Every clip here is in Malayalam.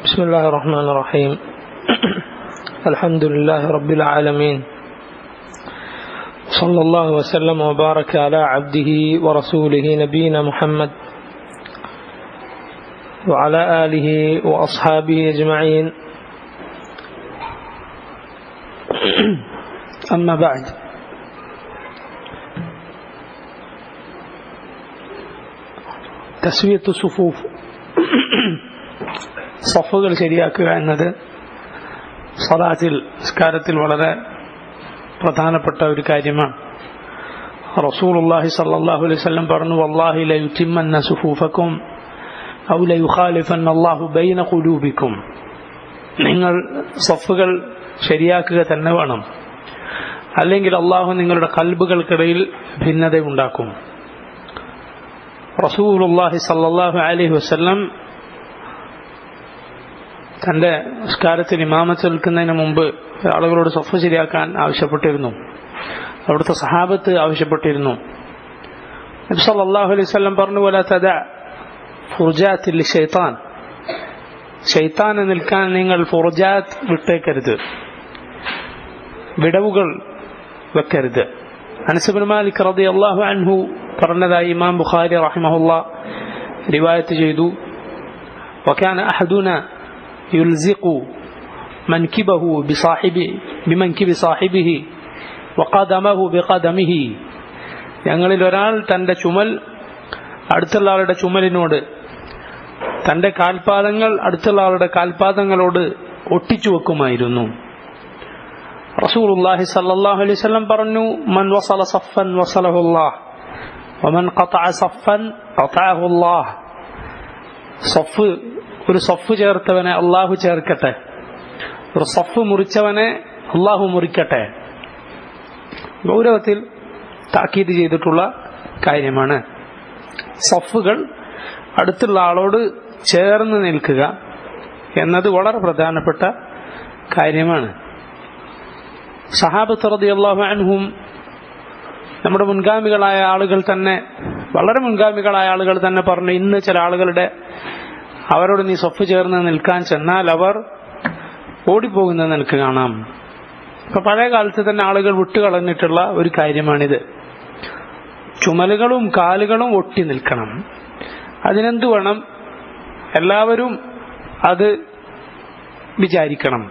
بسم الله الرحمن الرحيم الحمد لله رب العالمين صلى الله وسلم وبارك على عبده ورسوله نبينا محمد وعلى آله وأصحابه أجمعين أما بعد تسوية الصفوف സഫുകൾ ശരിയാക്കുക എന്നത് നിസ്കാരത്തിൽ വളരെ പ്രധാനപ്പെട്ട ഒരു കാര്യമാണ്. റസൂലുള്ളാഹി സ്വല്ലല്ലാഹു അലൈഹി വസല്ലം പറഞ്ഞു, വല്ലാഹി ലയുതിമ്മന്ന സുഫൂഫക്കും ഔ ലയുഖാലിഫന്ന അല്ലാഹു ബൈന ഖുലൂബിക്കും. നിങ്ങൾ സഫുകൾ ശരിയാക്കുക തന്നെ വേണം, അല്ലെങ്കിൽ അല്ലാഹു നിങ്ങളുടെ ഖൽബുകൾക്കിടയിൽ ഭിന്നത ഉണ്ടാക്കും. റസൂലുള്ളാഹി സ്വല്ലല്ലാഹു അലൈഹി വസല്ലം തന്റെ നിസ്കാരത്തിൽ ഇമാമത്ത് നിൽക്കുന്നതിന് മുമ്പ് ആളുകളോട് സഫ് ശരിയാക്കാൻ ആവശ്യപ്പെട്ടിരുന്നു. അവിടുത്തെ സഹാബത്ത് ആവശ്യപ്പെട്ടിരുന്നു. നബി സല്ലല്ലാഹു അലൈഹി വസല്ലം പറഞ്ഞു, വലാ തദഅ ഫുർജാത്തിൽ ലിശൈത്താൻ. ശൈത്താന് നിൽക്കാൻ നിങ്ങൾ ഫുർജാത്ത് വിട്ടേക്കരുത്, വിടവുകൾ വെക്കരുത്. അനസ് ഇബ്നു മാലിക് റളിയല്ലാഹു അൻഹു പറഞ്ഞതായി ഇമാം ബുഖാരി റഹിമഹുല്ലാഹ് റിവായത്ത് ചെയ്തു, വകാന അഹദുന يلزق منكبه بمنكب صاحبه وقدمه بقدمه. ഞങ്ങളിൽ ഒരാൾ തന്റെ ചുമൽ അടുത്തുള്ള ആളുടെ ചുമലിനോട്, തന്റെ കാൽപാദങ്ങൾ അടുത്തുള്ള ആളുടെ കാൽപാദങ്ങളോട് ഒട്ടിച്ചു വെക്കുമായിരുന്നു. റസൂലുള്ളാഹി സ്വല്ലല്ലാഹു അലൈഹി വസല്ലം പറഞ്ഞു, മൻ വസല സഫൻ വസലഹുല്ലാഹ് വമൻ ഖതഅ സഫൻ ഖതഅഹുല്ലാഹ്. ഒരു സഫ് ചേർത്തവനെ അള്ളാഹു ചേർക്കട്ടെ, ഒരു സഫ് മുറിച്ചവനെ അള്ളാഹു മുറിക്കട്ടെ. ഗൗരവത്തിൽ താക്കീത് ചെയ്തിട്ടുള്ള കാര്യമാണ്. സഫുകൾ അടുത്തുള്ള ആളോട് ചേർന്ന് നിൽക്കുക എന്നത് വളരെ പ്രധാനപ്പെട്ട കാര്യമാണ്. സഹാബത്ത് റളിയല്ലാഹു അൻഹും നമ്മുടെ മുൻഗാമികളായ ആളുകൾ തന്നെ, വളരെ മുൻഗാമികളായ ആളുകൾ തന്നെ പറഞ്ഞു, ഇന്ന് ചില ആളുകളുടെ അവരോട് നീ സഫ് ചേർന്ന് നിൽക്കാൻ ചെന്നാൽ അവർ ഓടിപ്പോകുന്നത് നിനക്ക് കാണാം. ഇപ്പൊ പഴയ കാലത്ത് തന്നെ ആളുകൾ വിട്ടുകളഞ്ഞിട്ടുള്ള ഒരു കാര്യമാണിത്. ചുമലുകളും കാലുകളും ഒട്ടി നിൽക്കണം. അതിനെന്ത് വേണം? എല്ലാവരും അത് വിചാരിക്കണം,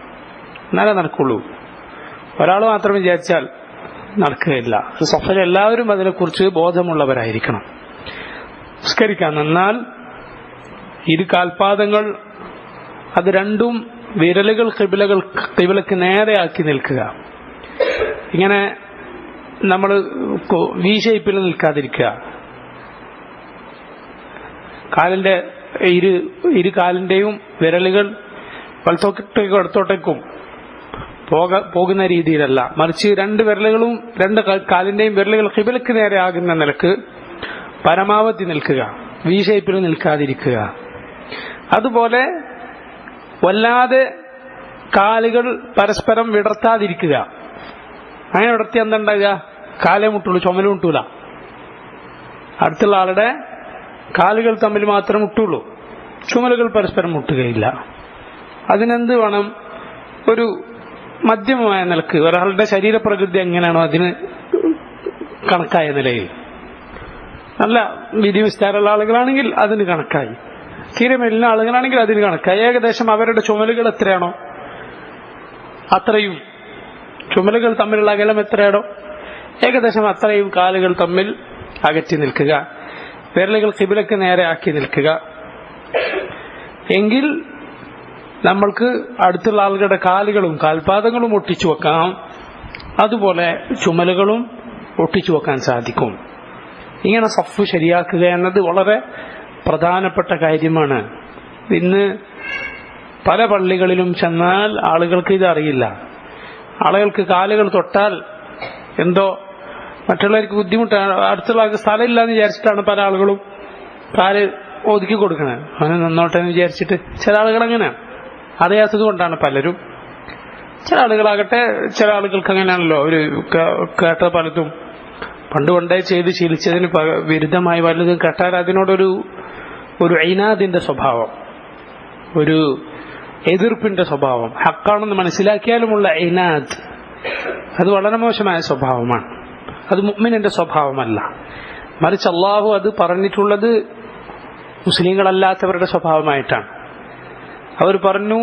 എന്നാലേ നടക്കുള്ളൂ. ഒരാൾ മാത്രം വിചാരിച്ചാൽ നടക്കുകയില്ല. സഫയിൽ എല്ലാവരും അതിനെക്കുറിച്ച് ബോധമുള്ളവരായിരിക്കണം. നിസ്കരിക്കാൻ നിന്നാൽ ഇരു കാൽപാദങ്ങൾ അത് രണ്ടും വിരലുകൾ ഖിബിലക്ക് നേരെയാക്കി നിൽക്കുക. ഇങ്ങനെ നമ്മൾ വി ഷേപ്പിൽ നിൽക്കാതിരിക്കുക. കാലിന്റെ ഇരു കാലിന്റെയും വിരലുകൾ വലത്തോട്ടേക്കും ഇടത്തോട്ടേക്കും പോകുന്ന രീതിയിലല്ല, മറിച്ച് രണ്ട് വിരലുകളും രണ്ട് കാലിന്റെയും വിരലുകൾ ഖിബിലക്ക് നേരെയാകുന്ന നിലക്ക് പരമാവധി നിൽക്കുക, വി ഷേപ്പിൽ നിൽക്കാതിരിക്കുക. അതുപോലെ വല്ലാതെ കാലുകൾ പരസ്പരം വിടർത്താതിരിക്കുക. അങ്ങനെ വിടർത്തി എന്തുണ്ടാകുക? കാലേ മുട്ടുള്ളൂ, ചുമല് മുട്ടൂല. അടുത്തുള്ള ആളുടെ കാലുകൾ തമ്മിൽ മാത്രം മുട്ടുള്ളൂ, ചുമലുകൾ പരസ്പരം മുട്ടുകയില്ല. അതിനെന്ത് വേണം? ഒരു മധ്യമമായ നിലക്ക്, ഒരാളുടെ ശരീരപ്രകൃതി എങ്ങനെയാണോ അതിന് കണക്കായ നിലയിൽ. നല്ല വിധി വിസ്താരമുള്ള ആളുകളാണെങ്കിൽ അതിന് കണക്കായി, തീരെ മെല്ലുന്ന ആളുകളാണെങ്കിൽ അതിന് കണക്കായി. ഏകദേശം അവരുടെ ചുമലുകൾ എത്രയാണോ അത്രയും, ചുമലുകൾ തമ്മിലുള്ള അകലം എത്രയാണോ ഏകദേശം അത്രയും കാലുകൾ തമ്മിൽ അകറ്റി നിൽക്കുക, വിരലുകൾ ഖിബിലക്ക് നേരെ ആക്കി നിൽക്കുക. എങ്കിൽ നമ്മൾക്ക് അടുത്തുള്ള ആളുകളുടെ കാലുകളും കാൽപാദങ്ങളും ഒട്ടിച്ചു വെക്കാം, അതുപോലെ ചുമലുകളും ഒട്ടിച്ചു വെക്കാൻ സാധിക്കും. ഇങ്ങനെ സഫ് ശരിയാക്കുക എന്നത് വളരെ പ്രധാനപ്പെട്ട കാര്യമാണ്. ഇന്ന് പല പള്ളികളിലും ചെന്നാൽ ആളുകൾക്ക് ഇത് അറിയില്ല. ആളുകൾക്ക് കാലുകൾ തൊട്ടാൽ എന്തോ മറ്റുള്ളവർക്ക് ബുദ്ധിമുട്ടാണ്, അടുത്തുള്ള സ്ഥലമില്ല എന്ന് വിചാരിച്ചിട്ടാണ് പല ആളുകളും കാല് ഒതുക്കി കൊടുക്കണത്. അവന് നന്നോട്ടെ എന്ന് വിചാരിച്ചിട്ട് ചില ആളുകൾ അങ്ങനെയാണ്, അറിയാത്തത് കൊണ്ടാണ് പലരും. ചില ആളുകളാകട്ടെ, ചില ആളുകൾക്ക് അങ്ങനെയാണല്ലോ, ഒരു കേട്ട പലതും പണ്ടുകൊണ്ടേ ചെയ്ത് ശീലിച്ചതിന് വിരുദ്ധമായി വല്ലതും കേട്ടാൽ അതിനോടൊരു ഐനാദിന്റെ സ്വഭാവം, ഒരു എതിർപ്പിന്റെ സ്വഭാവം, ഹക്കാണെന്ന് മനസ്സിലാക്കിയാലുമുള്ള ഇനാദ്, അത് വളരെ മോശമായ സ്വഭാവമാണ്. അത് മുഅ്മിനിന്റെ സ്വഭാവമല്ല. മറിച്ച് അള്ളാഹു അത് പറഞ്ഞിട്ടുള്ളത് മുസ്ലിങ്ങളല്ലാത്തവരുടെ സ്വഭാവമായിട്ടാണ്. അവർ പറഞ്ഞു,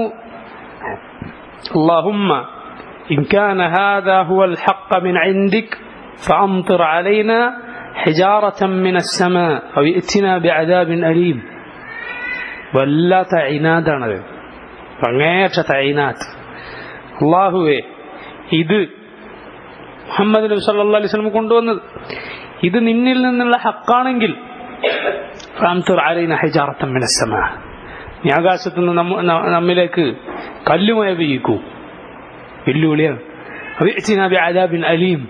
അല്ലാഹുമ്മ ഇൻ കാന ഹാദാ ഹുവൽ ഹഖ് മിൻ ഇൻദിക് ഫഅംതിർ അലൈനാ ഹിജാറതൻ മിനസ് സമാ ഔ ഇഅ്തിനാ ബിഅദാബിൻ അലീം. വല്ലാത്ത ഇനാദാണത്, അങ്ങേയറ്റത്തെ ഇനാദ്. അല്ലാഹുവേ, ഇത് മുഹമ്മദ് നബി സല്ലല്ലാഹു അലൈഹി വസല്ലം കൊണ്ടുവന്നത് ഇത് നിന്നിൽ നിന്നുള്ള ഹക്കാണെങ്കിൽ ഫഅംതിർ അലൈനാ ഹിജാറതൻ മിനസ് സമാ, നീ ആകാശത്ത് നിന്ന് നമ്മിലേക്ക് കല്ലുമഴ പെയ്യിക്കൂ. വെല്ലുവിളിയാണ്. ഇഅ്തിനാ ബിഅദാബിൻ അലീം,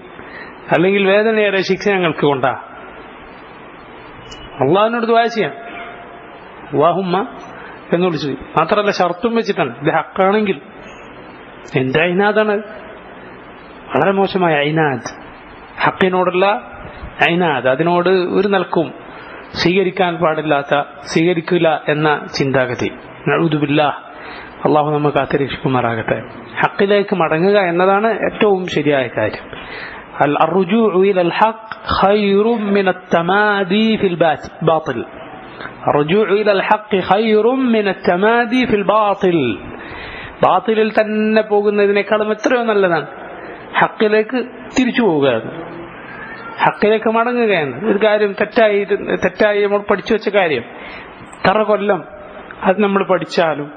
അല്ലെങ്കിൽ വേദനയേറെ ശിക്ഷ ഞങ്ങൾക്ക് കൊണ്ടാ. അള്ളാഹുവിനോട് ദുആ ചെയ്യാം, അല്ലാഹുമ്മ എന്ന് വിളിച്ചു. മാത്രമല്ല ഷർത്തും വെച്ചിട്ടാണ്, ഇത് ഹക്കാണെങ്കിൽ. എന്ത് ഐനാദാണ്, വളരെ മോശമായ ഐനാദ്, ഹക്കിനോടുള്ള ഐനാദ്. അതിനോട് ഒരു നിലക്കും സ്വീകരിക്കാൻ പാടില്ലാത്ത, സ്വീകരിക്കില്ല എന്ന ചിന്താഗതി. നഊദു ബില്ലാഹ്, അള്ളാഹു നമുക്ക് കാത്തുരക്ഷിക്കുമാറാകട്ടെ. ഹക്കിലേക്ക് മടങ്ങുക എന്നതാണ് ഏറ്റവും ശരിയായ കാര്യം. الرجوع إلى الحق خير من التمادي في الباطل. الرجوع إلى الحق خير من التمادي في الباطل. ബാത്തിലിൽ തന്നെ പോകുന്നതിനേക്കാളും എത്രയോ നല്ലതാണ് ഹക്കിലേക്ക് തിരിച്ചു പോവുക, ഹക്കിലേക്ക് മടങ്ങുകയാണ്. ഒരു കാര്യം തെറ്റായി നമ്മൾ പഠിച്ചു വെച്ച കാര്യം തറ കൊല്ലം അത് നമ്മൾ പഠിച്ചാലും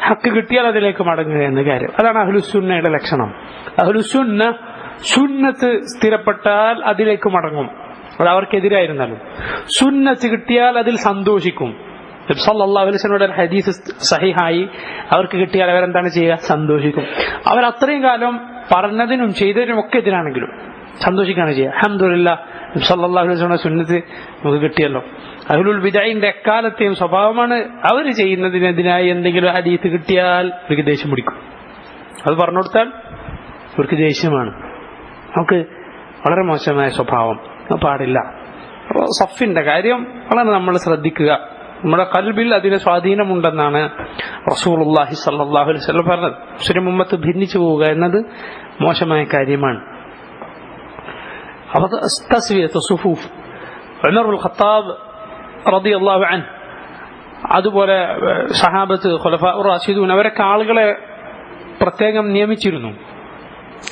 ഹക്ക് കിട്ടിയാൽ അതിലേക്ക് മടങ്ങുക എന്ന കാര്യം, അതാണ് അഹ്ലുസുന്നയുടെ ലക്ഷണം. അഹ്ലുസുന്ന സുന്നത്ത് സ്ഥിരപ്പെട്ടാൽ അതിലേക്ക് മടങ്ങും, അത് അവർക്കെതിരായിരുന്നാലും. സുന്നത്ത് കിട്ടിയാൽ അതിൽ സന്തോഷിക്കും. നബി സല്ലല്ലാഹു അലൈഹി വസല്ലമയുടെ ഹദീസ് സഹിഹായി അവർക്ക് കിട്ടിയാൽ അവരെന്താണ് ചെയ്യുക? സന്തോഷിക്കും. അവർ അത്രയും കാലം പറഞ്ഞതിനും ചെയ്തതിനും ഒക്കെ എതിരാണെങ്കിലും സന്തോഷിക്കുകയാണ് ചെയ്യുക. അൽഹംദുലില്ലാഹ്, നബി സല്ലല്ലാഹു അലൈഹി വസല്ലമയുടെ സുന്നത്ത് നമുക്ക് കിട്ടിയല്ലോ. അഹ്ലുൽ ബിദ്അഇന്റെ എക്കാലത്തെയും സ്വഭാവമാണ്, അവർ ചെയ്യുന്നതിനെതിരായി എന്തെങ്കിലും ഹദീസ് കിട്ടിയാൽ അവർക്ക് ദേഷ്യം പിടിക്കും. അത് പറഞ്ഞു കൊടുത്താൽ അവർക്ക് ദേഷ്യമാണ്. നമുക്ക് വളരെ മോശമായ സ്വഭാവം പാടില്ല. അപ്പോൾ സഫിന്റെ കാര്യം വളരെ നമ്മൾ ശ്രദ്ധിക്കുക. നമ്മുടെ ഖൽബിൽ അതിന് സ്വാധീനമുണ്ടെന്നാണ് റസൂലുള്ളാഹി സ്വല്ലല്ലാഹു അലൈഹി വസല്ലം പറഞ്ഞത്. മുസ്ലിം ഉമ്മത്ത് ഭിന്നിച്ചു പോവുക എന്നത് മോശമായ കാര്യമാണ്. അപ്പോൾ തസ്വിയത്ത് സുഫൂഫ്, ഉമർ ഇബ്നുൽ ഖത്താബ് റളിയല്ലാഹു അൻഹു, അതുപോലെ സഹാബത്ത്, ഖുലഫാഉർ റാഷിദൂൻ, അവരൊക്കെ ആളുകളെ പ്രത്യേകം നിയമിച്ചിരുന്നു.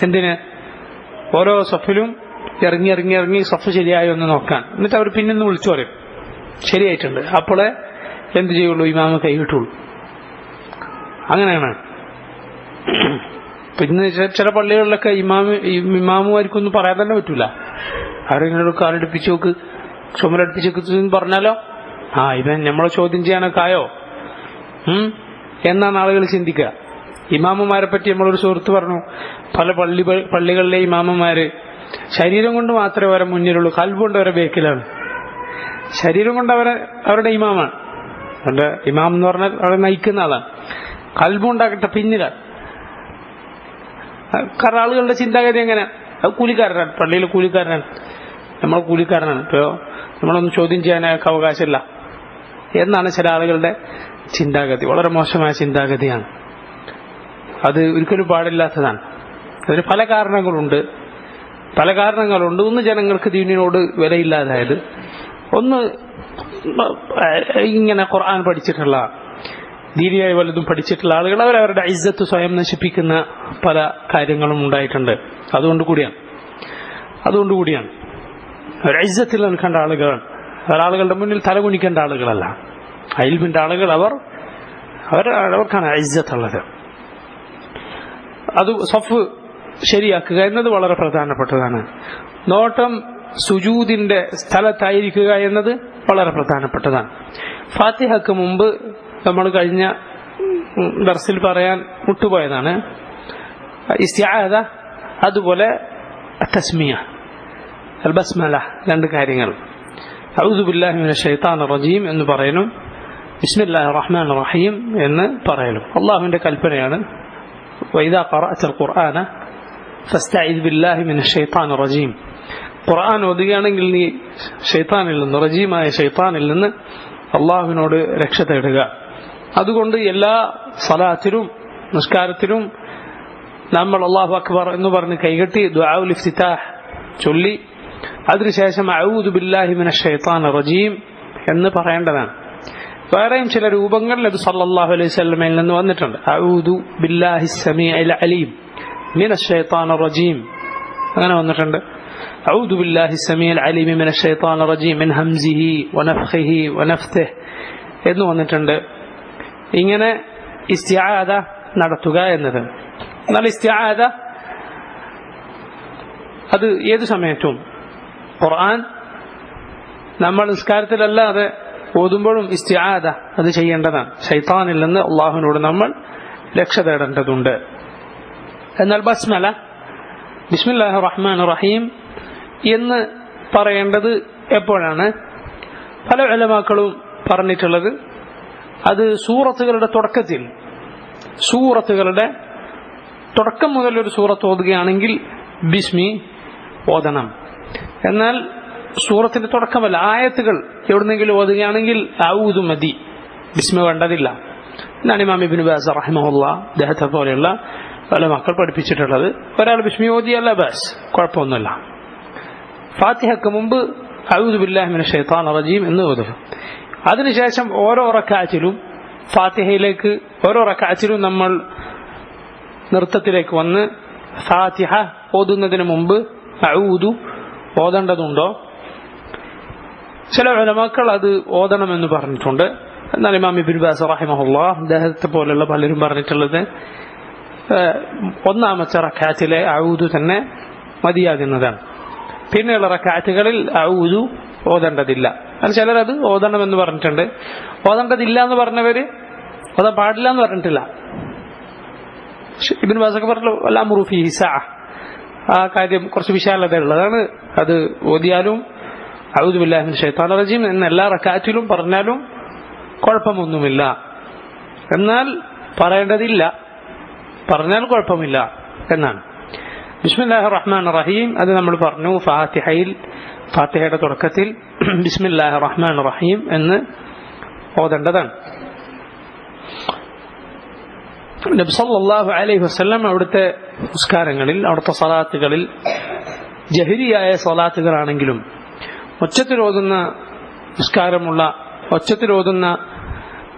എന്തിന്? ഓരോ സഫിലും ഇറങ്ങി സഫ് ശരിയായോ എന്ന് നോക്കാൻ. എന്നിട്ട് അവർ പിന്നെന്ന് വിളിച്ചു പറയും ശരിയായിട്ടുണ്ട്. അപ്പോളെ എന്ത് ചെയ്യുള്ളൂ? ഇമാമ കൈവിട്ടുള്ളൂ. അങ്ങനെയാണ്. പിന്നെ ചില പള്ളികളിലൊക്കെ ഇമാമുമാർക്കൊന്നും പറയാൻ തന്നെ പറ്റൂല. ആരെങ്കിലും കാലടുപ്പിച്ച് നോക്ക്, ചുമരടുപ്പിച്ച് നോക്ക് പറഞ്ഞാലോ ഇവൻ നമ്മളെ ചോദ്യം ചെയ്യാനൊക്കെ ആയോ എന്നാണ് ആളുകൾ ചിന്തിക്കുക. ഇമാമുമാരെ പറ്റി നമ്മളൊരു സുഹൃത്ത് പറഞ്ഞു, പല പള്ളികളിലെ ഇമാമുമാര് ശരീരം കൊണ്ട് മാത്രമേ അവരെ മുന്നിലുള്ളൂ, ഖൽബുകൊണ്ട് അവരെ ബേക്കിലാണ്. ശരീരം കൊണ്ട് അവരുടെ ഇമാമാണ്, അവരുടെ ഇമാം എന്ന് പറഞ്ഞാൽ അവരെ നയിക്കുന്ന ആളാണ്. ഖൽബുണ്ടാകട്ടെ പിന്നിലാണ്. കാരണം ആളുകളുടെ ചിന്താഗതി എങ്ങനെ? അത് കൂലിക്കാരനാണ്, പള്ളിയിലെ കൂലിക്കാരനാണ്, നമ്മൾ കൂലിക്കാരനാണ്, ഇപ്പോൾ നമ്മളൊന്നും ചോദ്യം ചെയ്യാനൊക്കെ അവകാശമില്ല എന്നാണ് ചില ആളുകളുടെ ചിന്താഗതി. വളരെ മോശമായ ചിന്താഗതിയാണ്. അത് ഒരിക്കലും പാടില്ലാത്തതാണ്. അതിന് പല കാരണങ്ങളുണ്ട്. ഒന്ന് ജനങ്ങൾക്ക് ദീനിനോട് വിലയില്ലാതായത്, ഒന്ന് ഇങ്ങനെ ഖുർആൻ പഠിച്ചിട്ടുള്ള, ദീനിയായി വല്ലതും പഠിച്ചിട്ടുള്ള ആളുകൾ അവരവരുടെ ഇസ്സത്ത് സ്വയം നശിപ്പിക്കുന്ന പല കാര്യങ്ങളും ഉണ്ടായിട്ടുണ്ട്. അതുകൊണ്ട് കൂടിയാണ് അവർ ഇസ്സത്തിൽ നിൽക്കേണ്ട ആളുകളാണ്. അവരാളുകളുടെ മുന്നിൽ തലകുനിക്കേണ്ട ആളുകളല്ല. ഇൽമിന്റെ ആളുകൾ അവർക്കാണ് ഇസ്സത്തുള്ളത്. അത് സഫ് ശരിയാക്കുക എന്നത് വളരെ പ്രധാനപ്പെട്ടതാണ്. നോട്ടം സുജൂദിന്റെ സ്ഥലത്തായിരിക്കുക എന്നത് വളരെ പ്രധാനപ്പെട്ടതാണ്. ഫാത്തിഹക്ക് മുമ്പ് നമ്മൾ കഴിഞ്ഞ ദർസിൽ പറയാൻ വിട്ടുപോയതാണ് ഇസ്തിആദ, അതുപോലെ തസ്മിയ, അൽ ബസ്മല, രണ്ട് കാര്യങ്ങൾ. അഊദു ബില്ലാഹി മിനശ് ശൈത്താനിർ റജീം എന്ന് പറയലും ബിസ്മില്ലാഹിർ റഹ്മാനിർ റഹീം എന്ന് പറയലും അല്ലാഹുവിന്റെ കൽപ്പനയാണ്. വഇദാ ഖറഅതൽ ഖുർആന ഫസ്തഇദ് ബില്ലാഹി മിനശ് ശൈത്താനിർ റജീം. ഖുർആൻ ഓതുകയാണെങ്കിൽ നീ ഷൈത്താനിൽ നിന്ന്, റജീമായ ഷൈത്താനിൽ നിന്ന് അള്ളാഹുവിനോട് രക്ഷ തേടുക അതുകൊണ്ട് എല്ലാ സലാത്തിലും നിസ്കാരത്തിലും നമ്മൾ അല്ലാഹു അക്ബർ എന്ന് പറഞ്ഞ് കൈകെട്ടി ദുആഉൽ ഇഫ്തിതാഹ് ചൊല്ലി അതിനുശേഷം അഊദു ബില്ലാഹി മിനശ് ശൈത്താനിർ റജീം എന്ന് പറയേണ്ടതാണ്. വേറെയും ചില രൂപങ്ങൾ നബി സല്ലല്ലാഹു അലൈഹി വസല്ലമയിൽ നിന്ന് വന്നിട്ടുണ്ട്. അഊദു ബില്ലാഹി സമീഇൽ അലീം മിനശ് ശൈത്താനിർ റജീം അങ്ങനെ വന്നിട്ടുണ്ട്. അഊദു ബില്ലാഹി സമീഇൽ അലീം മിനശ് ശൈത്താനിർ റജീം മിൻ ഹംസിഹി വനഫ്ഖിഹി വനഫ്തിഹി എന്ന് വന്നിട്ടുണ്ട്. ഇങ്ങനെ ഇസ്തിആദ നടത്തുക എന്നത്. എന്നാൽ ഇസ്തിആദ അത് ഏത് സമയത്തും ഖുർആൻ നമ്മൾ നിസ്കാരത്തിലല്ലാതെ ഓതുമ്പോഴും ഇസ്തിആദ അത് ചെയ്യേണ്ടതാണ്. ശൈത്താനിൽ നിന്ന് അള്ളാഹുവിനോട് നമ്മൾ രക്ഷ തേടേണ്ടതുണ്ട്. എന്നാൽ ബസ്മല ബിസ്മില്ലാഹിർ റഹ്മാനിർ റഹീം എന്ന് പറയേണ്ടത് എപ്പോഴാണ്? പല ഉലമാക്കളും പറഞ്ഞിട്ടുള്ളത് അത് സൂറത്തുകളുടെ തുടക്കം മുതൽ ഒരു സൂറത്ത് ഓതുകയാണെങ്കിൽ ബിസ്മി ഓതണം. എന്നാൽ സൂറത്തിന്റെ തുടക്കമല്ല, ആയത്തുകൾ എവിടുന്നെങ്കിലും ഓതുകയാണെങ്കിൽ ഔദു മതി, ബിസ്മി വേണ്ടതില്ല എന്നാണ് ഇമാം ഇബ്നു ബാസ് റഹിമഹുല്ലാഹ് അദ്ദേഹത്തെ പോലെയുള്ള പല മക്കൾ പഠിപ്പിച്ചിട്ടുള്ളത്. ഒരാൾ ബിസ്മി ഓതിയല്ല ബസ്, കുഴപ്പമൊന്നുമില്ല. ഫാത്തിഹയ്ക്ക് മുമ്പ് അഊദു ബില്ലാഹി മിനശ് ശൈത്താനിർ റജീം എന്ന് ഓതുക. അതിനുശേഷം ഓരോ റക്അത്തിലും ഫാത്തിഹയിലേക്ക് ഓരോ റക്അത്തിലും നമ്മൾ നൃത്തത്തിലേക്ക് വന്ന് ഫാത്തിഹ ഓതുന്നതിന് മുമ്പ് അഊദു ഓതേണ്ടതുണ്ടോ? ചില ഉലമാക്കൾ അത് ഓതണമെന്ന് പറഞ്ഞിട്ടുണ്ട്. എന്നാൽ ഇമാം ഇബ്നു ബാസ് റഹിമഹുല്ലാഹ് അദ്ദേഹത്തെ പോലുള്ള പലരും പറഞ്ഞിട്ടുള്ളത് ഒന്നാമത്തെ റക്അത്തിലെ അഊദു തന്നെ മതിയാകുന്നതാണ്. പിന്നെയുള്ള റക്അത്തുകളിൽ അഊദു ഓതേണ്ടതില്ല. എന്നാൽ ചിലരത് ഓതണമെന്ന് പറഞ്ഞിട്ടുണ്ട്. ഓതേണ്ടതില്ല എന്ന് പറഞ്ഞവര് ഓതാൻ പാടില്ല എന്ന് പറഞ്ഞിട്ടില്ല. ഇബ്നു ബാസൊക്കെ പറഞ്ഞു അൽഅംറു ഫീഹി സഅ, ആ കാര്യം കുറച്ച് വിശാലതയുള്ളതാണ്. അത് ഓതിയാലും അഊദു ബില്ലാഹി മിനശ് ശൈത്താനിർ റജീം എന്ന എല്ലാ റക്അത്തിലും പറഞ്ഞാലും കുഴപ്പമൊന്നുമില്ല. എന്നാൽ പറയേണ്ടതില്ല, പറഞ്ഞാൽ കുഴപ്പമില്ല എന്നാണ്. ബിസ്മില്ലാഹിർ റഹ്മാനിർ റഹീം അത് നമ്മൾ പറഞ്ഞു ഫാത്തിഹയുടെ തുടക്കത്തിൽ ബിസ്മില്ലാഹിർ റഹ്മാനിർ റഹീം എന്ന് ഓതേണ്ടതാണ്. നബി സല്ലല്ലാഹു അലൈഹി വസല്ലം അവിടുത്തെ നിസ്കാരങ്ങളിൽ അവിടുത്തെ സ്വലാത്തുകളിൽ ജഹരിയായ സ്വലാത്തുകളാണെങ്കിലും ഒച്ചത്തിലോതുന്ന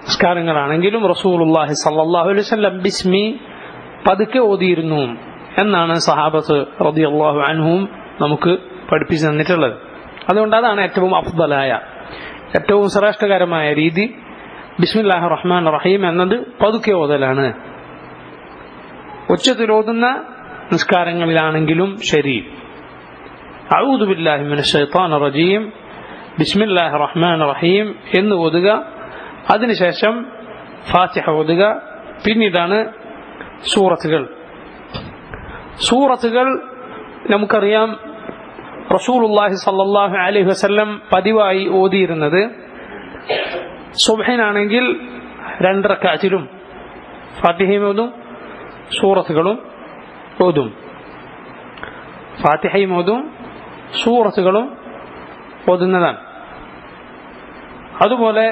നിസ്കാരങ്ങളാണെങ്കിലും റസൂലുള്ളാഹി സല്ലല്ലാഹു അലൈഹി വസല്ലം ബിസ്മി പതുക്കെ ഓതിയിരുന്നു എന്നാണ് സഹാബത്ത് റളിയല്ലാഹു അൻഹും നമുക്ക് പഠിപ്പിച്ചു തന്നിട്ടുള്ളത്. അതുകൊണ്ട് അതാണ് ഏറ്റവും അഫ്ദലായ ഏറ്റവും ശ്രേഷ്ഠകരമായ രീതി. ബിസ്മില്ലാഹിർ റഹ്മാനിർ റഹീം എന്നത് പതുക്കെ ഓതലാണ്. ഉച്ചത്തിലോതുന്ന നിസ്കാരങ്ങളിലാണെങ്കിലും ശരി അഊദു ബില്ലാഹി മിനശ് ശൈത്താനിർ റജീം ബിസ്മില്ലാഹിർ റഹ്മാനിർ റഹീം എന്ന് ഓതുക. അതിനുശേഷം ഫാത്തിഹ ഓതുക. പിന്നീടാണ് സൂറത്തുകൾ നമുക്കറിയാം. റസൂലുള്ളാഹി സ്വല്ലല്ലാഹു അലൈഹി വസല്ലം പതിവായി ഓതിയിരുന്നത് സുബ്ഹിനാണെങ്കിൽ 2 റക്അത്തിലും ഫാത്തിഹയും ഓതും സൂറത്തുകളും ഓതും. ഫാത്തിഹയും ഓതും സൂറത്തുകളും ഓതുന്നതാണ്. അതുപോലെ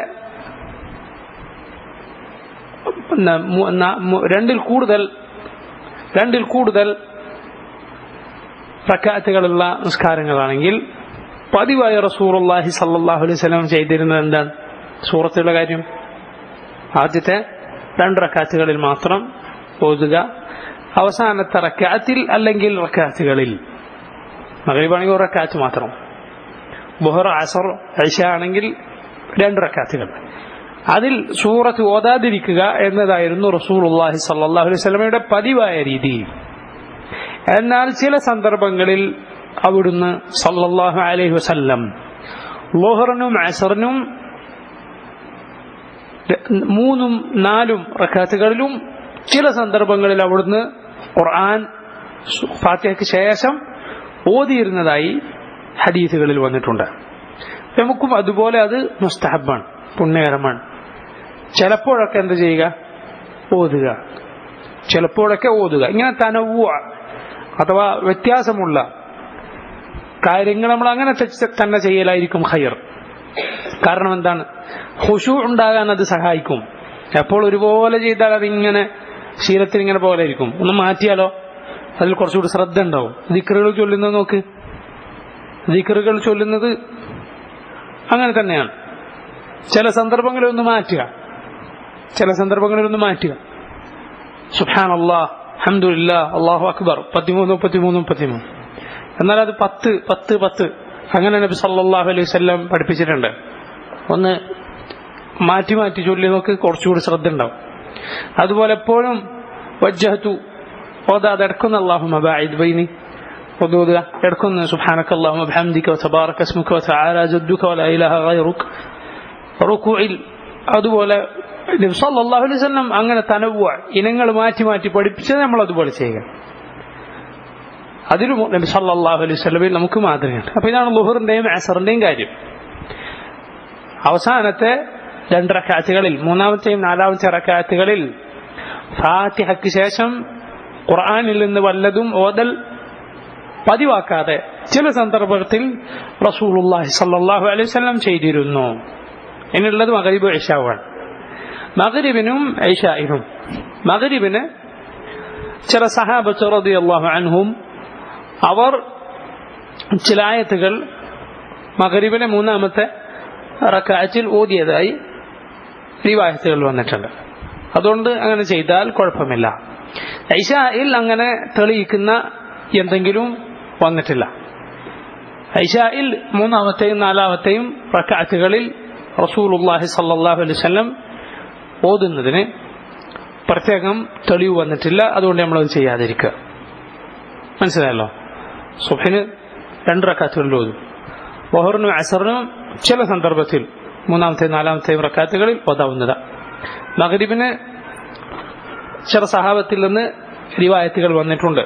രണ്ടിൽ കൂടുതൽ റക്അത്തുകളുള്ള നിസ്കാരങ്ങളാണെങ്കിൽ പതിവായ റസൂലുള്ളാഹി സ്വല്ലല്ലാഹു അലൈഹി വസല്ലം ചെയ്തിരുന്നത് എന്താണ്? സൂറത്തുകളുടെ കാര്യം ആദ്യത്തെ 2 റക്അത്തുകളിൽ മാത്രം ഓതുക. അവസാനത്തെ റക്അത്തിൽ അല്ലെങ്കിൽ റക്അത്തുകളിൽ മഗ്രിബാണെങ്കിൽ 1 റക്അത്ത് മാത്രം, ളുഹർ അസർ ഇശ ആണെങ്കിൽ 2 റക്അത്തുകൾ, അതിൽ സൂറത്ത് ഓതാതിരിക്കുക എന്നതായിരുന്നു റസൂലുള്ളാഹി സ്വല്ലല്ലാഹു അലൈഹി വസല്ലമയുടെ പതിവായ രീതി. എന്നാൽ ചില സന്ദർഭങ്ങളിൽ അവിടുന്ന് സല്ലല്ലാഹു അലൈഹി വസല്ലം ളുഹറിനും അസറിനും 3ഉം 4ഉം റക്അത്തുകളിലും ചില സന്ദർഭങ്ങളിൽ അവിടുന്ന് ഖുർആൻ ഫാത്തിഹയ്ക്ക് ശേഷം ഓതിയിരുന്നതായി ഹദീസുകളിൽ വന്നിട്ടുണ്ട്. നമുക്കും അതുപോലെ അത് മുസ്തഹബാണ്, പുണ്യകരമാണ്. ചിലപ്പോഴൊക്കെ എന്ത് ചെയ്യുക? ഓതുക. ചിലപ്പോഴൊക്കെ ഓതുക. ഇങ്ങനെ തനവ്വു അഥവാ വ്യത്യാസമുള്ള കാര്യങ്ങൾ നമ്മൾ അങ്ങനെ തന്നെ ചെയ്യലായിരിക്കും ഖൈർ. കാരണം എന്താണ്? ഖുശൂ ഉണ്ടാകാൻ അത് സഹായിക്കും. എപ്പോൾ ഒരുപോലെ ചെയ്താൽ അതിങ്ങനെ ശീലത്തിൽ ഇങ്ങനെ പോലെ ഇരിക്കും. ഒന്ന് മാറ്റിയാലോ അതിൽ കുറച്ചുകൂടി ശ്രദ്ധ ഉണ്ടാവും. ദിക്റുകൾ ചൊല്ലുന്നത് നോക്ക്, ദിക്റുകൾ ചൊല്ലുന്നത് അങ്ങനെ തന്നെയാണ്. ചില സന്ദർഭങ്ങളിലൊന്ന് മാറ്റുക, ചില സന്ദർഭങ്ങളിലൊന്ന് മാറ്റുക. സുബ്ഹാനല്ലാഹ്, അൽഹംദുലില്ലാഹ്, അല്ലാഹു അക്ബർ 13 33 33. എന്നാൽ അത് 10 10 10 അങ്ങനെ നബി സല്ലല്ലാഹു അലൈഹി വസല്ലം പഠിപ്പിച്ചിട്ടുണ്ട്. ഒന്ന് മാറ്റി മാറ്റി ചൊല്ലി നോക്ക്, കുറച്ചുകൂടി ശ്രദ്ധ ഉണ്ടാവും. അതുപോലെ എപ്പോഴും വജ്ജഹതു ഓതാതെ ഇടക്കുന്ന അല്ലാഹുമ്മ ബാഇദ് ബൈനി ഓതുക, ഇടക്കുന്ന സുബ്ഹാനക്കല്ലാഹുമ്മ ബിഹംദിക വതബാറക ഇസ്മുക വതആല ജദ്ദുക വലാ ഇലാഹ ഗൈറുക. റുകൂഇൽ അതുപോലെ നബി സല്ലല്ലാഹു അലൈഹി വസല്ലം അങ്ങനെ തനവ്വ ഇനങ്ങൾ മാറ്റി മാറ്റി പഠിപ്പിച്ചത് നമ്മൾ അതുപോലെ ചെയ്യുക. അതിലും നബി സല്ലല്ലാഹു അലൈഹി വസല്ലം നമുക്ക് മാതൃകയുണ്ട്. അപ്പോൾ ഇതാണ് ളുഹറിന്റെയും അസറിന്റെയും കാര്യം. അവസാനത്തെ 2 റക്അത്തുകളിൽ, മൂന്നാമത്തെയും നാലാമത്തെ റക്അത്തുകളിൽ ഫാത്തിഹയ്ക്ക് ശേഷം ഖുർആനിൽ നിന്ന് വല്ലതും ഓതൽ പതിവാക്കാതെ ചില സന്ദർഭത്തിൽ റസൂലുള്ളാഹി സ്വല്ലല്ലാഹു അലൈഹി വസല്ലം ചെയ്തിരുന്നു. ഇനിയുള്ളത് മഗ്രിബ് ഇശാവാണ്. മഗ്രിബിനും ഇശാഇനും, മഗ്രിബിന് ചില സഹാബത്ത് റളിയല്ലാഹു അൻഹും അവർ ചില ആയത്തുകൾ മഗ്രിബിലെ മൂന്നാമത്തെ റക്അത്തിൽ ഓതിയതായി റിവായത്തുകൾ വന്നിട്ടുണ്ട്. അതുകൊണ്ട് അങ്ങനെ ചെയ്താൽ കുഴപ്പമില്ല. ഇശായിൽ അങ്ങനെ തെളിയിക്കുന്ന എന്തെങ്കിലും വന്നിട്ടില്ല. ഇശായിൽ മൂന്നാമത്തെയും നാലാമത്തെയും റക്അത്തുകളിൽ റസൂലുള്ളാഹി സ്വല്ലല്ലാഹു അലൈഹി വസല്ലം ഓതുന്നതിന് പ്രത്യേകം തെളിവ് വന്നിട്ടില്ല. അതുകൊണ്ട് നമ്മളത് ചെയ്യാതിരിക്കുക. മനസ്സിലായല്ലോ? സുബ്ഹിന് 2 റക്അത്തുകളിൽ ഓതും. ളുഹറിനും അസറിനും ചില സന്ദർഭത്തിൽ മൂന്നാമത്തെയും നാലാമത്തെയും റക്അത്തുകളിൽ ഓതാവുന്നതാണ്. മഗ്രിബിന് ചില സഹാബത്തിൽ നിന്ന് റിവായത്തുകൾ വന്നിട്ടുണ്ട്,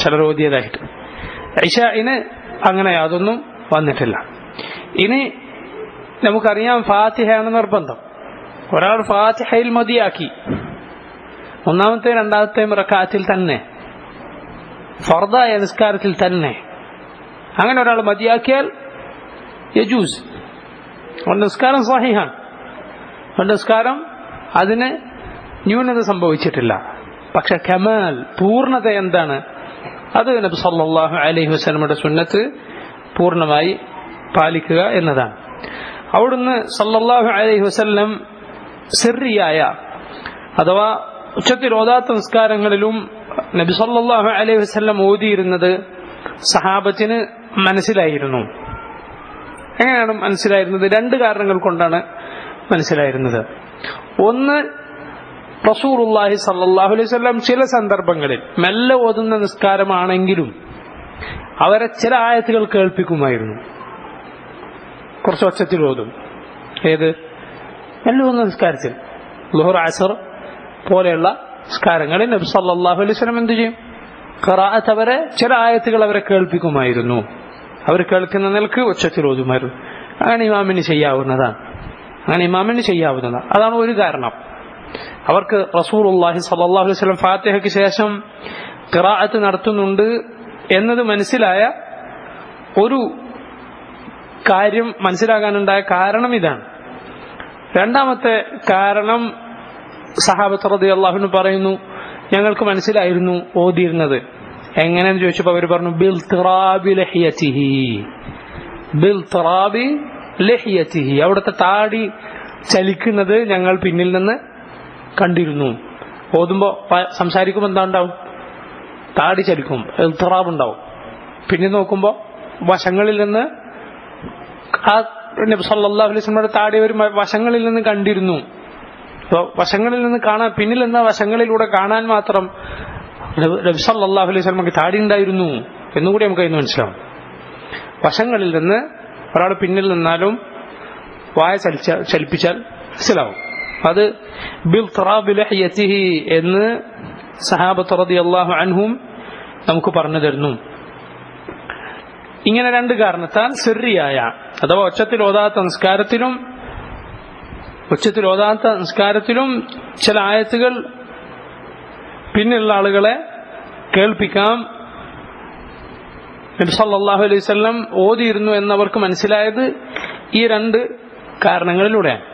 ചിലർ ഓതിയതായിട്ട്. ഇശാഇന് അങ്ങനെ യാതൊന്നും വന്നിട്ടില്ല. ഇനി നമുക്കറിയാം ഫാത്തിഹയാണ് നിർബന്ധം. ഒരാൾ ഫാത്തിഹയിൽ മതിയാക്കി ഒന്നാമത്തെയും രണ്ടാമത്തെയും റക്അത്തിൽ തന്നെ, ഫർദായ നിസ്കാരത്തിൽ തന്നെ അങ്ങനെ ഒരാൾ മതിയാക്കിയാൽ യജൂസ്, നിസ്കാരം സ്വഹീഹാണ്, നിസ്കാരം അതിന് ന്യൂനത സംഭവിച്ചിട്ടില്ല. പക്ഷെ കമാൽ, പൂർണ്ണത എന്താണ്? അത് നബി സല്ലല്ലാഹു അലൈഹി വസല്ലമയുടെ സുന്നത്ത് പൂർണ്ണമായി പാലിക്കുക എന്നതാണ്. അവിടുന്ന് സല്ലല്ലാഹു അലൈഹി വസല്ലം സിർറിയായ അഥവാ ഉച്ചത്തിൽ ഓതാത്ത നിസ്കാരങ്ങളിലും നബി സല്ലല്ലാഹു അലൈഹി വസല്ലം ഓതിയിരുന്നത് സഹാബത്തിന് മനസ്സിലായിരുന്നു. എങ്ങനെയാണ് മനസ്സിലായിരുന്നത്? 2 കാരണങ്ങൾ കൊണ്ടാണ് മനസ്സിലായിരുന്നത്. ഒന്ന്, റസൂലുള്ളാഹി സ്വല്ലല്ലാഹു അലൈഹി വസല്ലം ചില സന്ദർഭങ്ങളിൽ മെല്ലെ ഓതുന്ന നിസ്കാരമാണെങ്കിലും അവരെ ചില ആയത്തുകൾ കേൾപ്പിക്കുമായിരുന്നു. കുറച്ച് ഒച്ചത്തിൽ ഓതും. ഏത്? മെല്ലെ ഓതുന്ന നിസ്കാരത്തിൽ, ളുഹർ അസർ പോലെയുള്ള നിസ്കാരങ്ങളിൽ നബി സല്ലല്ലാഹു അലൈഹി വസല്ലം എന്ത് ചെയ്യും? ഖിറാഅത്ത്, അവരെ ചില ആയത്തുകൾ അവരെ കേൾപ്പിക്കുമായിരുന്നു. അവർ കേൾക്കുന്ന നിലക്ക് ഉച്ചത്തിൽ ഓതുമായിരുന്നു. അങ്ങനെ ഇമാമിന് ചെയ്യാവുന്നതാണ്. അതാണ് ഒരു കാരണം. അവർക്ക് റസൂലുള്ളാഹി സ്വല്ലല്ലാഹു അലൈഹി വസല്ലം ഫാത്തിഹയ്ക്ക് ശേഷം ഖിറാഅത്ത് നടത്തുന്നുണ്ട് എന്നത് മനസ്സിലായ ഒരു കാര്യം, മനസ്സിലാകാനുണ്ടായ കാരണം ഇതാണ്. രണ്ടാമത്തെ കാരണം, സഹാബത്ത് റളിയല്ലാഹു അൻഹു പറയുന്നു, ഞങ്ങൾക്ക് മനസ്സിലായിരുന്നു ഓതിയിരുന്നത്. എങ്ങനെയെന്ന് ചോദിച്ചപ്പോൾ അവർ പറഞ്ഞു, ബിൽതിറാബി ലഹിയതിഹി, അവിടുത്തെ താടി ചലിക്കുന്നത് ഞങ്ങൾ പിന്നിൽ നിന്ന് കണ്ടിരുന്നു. ഓതുമ്പോ സംസാരിക്കുമ്പോൾ എന്താ ഉണ്ടാവും? താടി ചലിക്കും, ഇൽതിറാബ് ഉണ്ടാവും. പിന്നെ നോക്കുമ്പോൾ വശങ്ങളിൽ നിന്ന് ആ നബി സല്ലല്ലാഹു അലൈഹി വസല്ലമയുടെ താടി ഒരു വശങ്ങളിൽ നിന്ന് കണ്ടിരുന്നു. അപ്പോൾ വശങ്ങളിൽ നിന്ന് കാണാൻ, പിന്നിൽ നിന്ന് വശങ്ങളിലൂടെ കാണാൻ മാത്രം നബി സല്ലല്ലാഹു അലൈഹി വസല്ലമക്ക് താടി ഉണ്ടായിരുന്നു എന്നുകൂടി നമുക്ക് അതിന് മനസ്സിലാവും. വശങ്ങളിൽ നിന്ന് ഒരാൾ പിന്നിൽ നിന്നാലും വായ ചലിപ്പിച്ചാൽ മനസ്സിലാവും. അത് ബിൽതിറാബി ലഹിയതിഹി എന്ന് സഹാബത്ത് റളിയല്ലാഹു അൻഹും നമുക്ക് പറഞ്ഞു തരുന്നു. ഇങ്ങനെ 2 കാരണത്താൽ സിർറിയായ അഥവാ ഉച്ചത്തിൽ ഓതാത്ത നിസ്കാരത്തിലും ചില ആയത്തുകൾ പിന്നുള്ള ആളുകളെ കേൾപ്പിക്കാം നബി സല്ലല്ലാഹു അലൈഹി വസല്ലം ഓതിയിരുന്നു എന്നവർക്ക് മനസ്സിലായത് ഈ 2 കാരണങ്ങളിലൂടെയാണ്.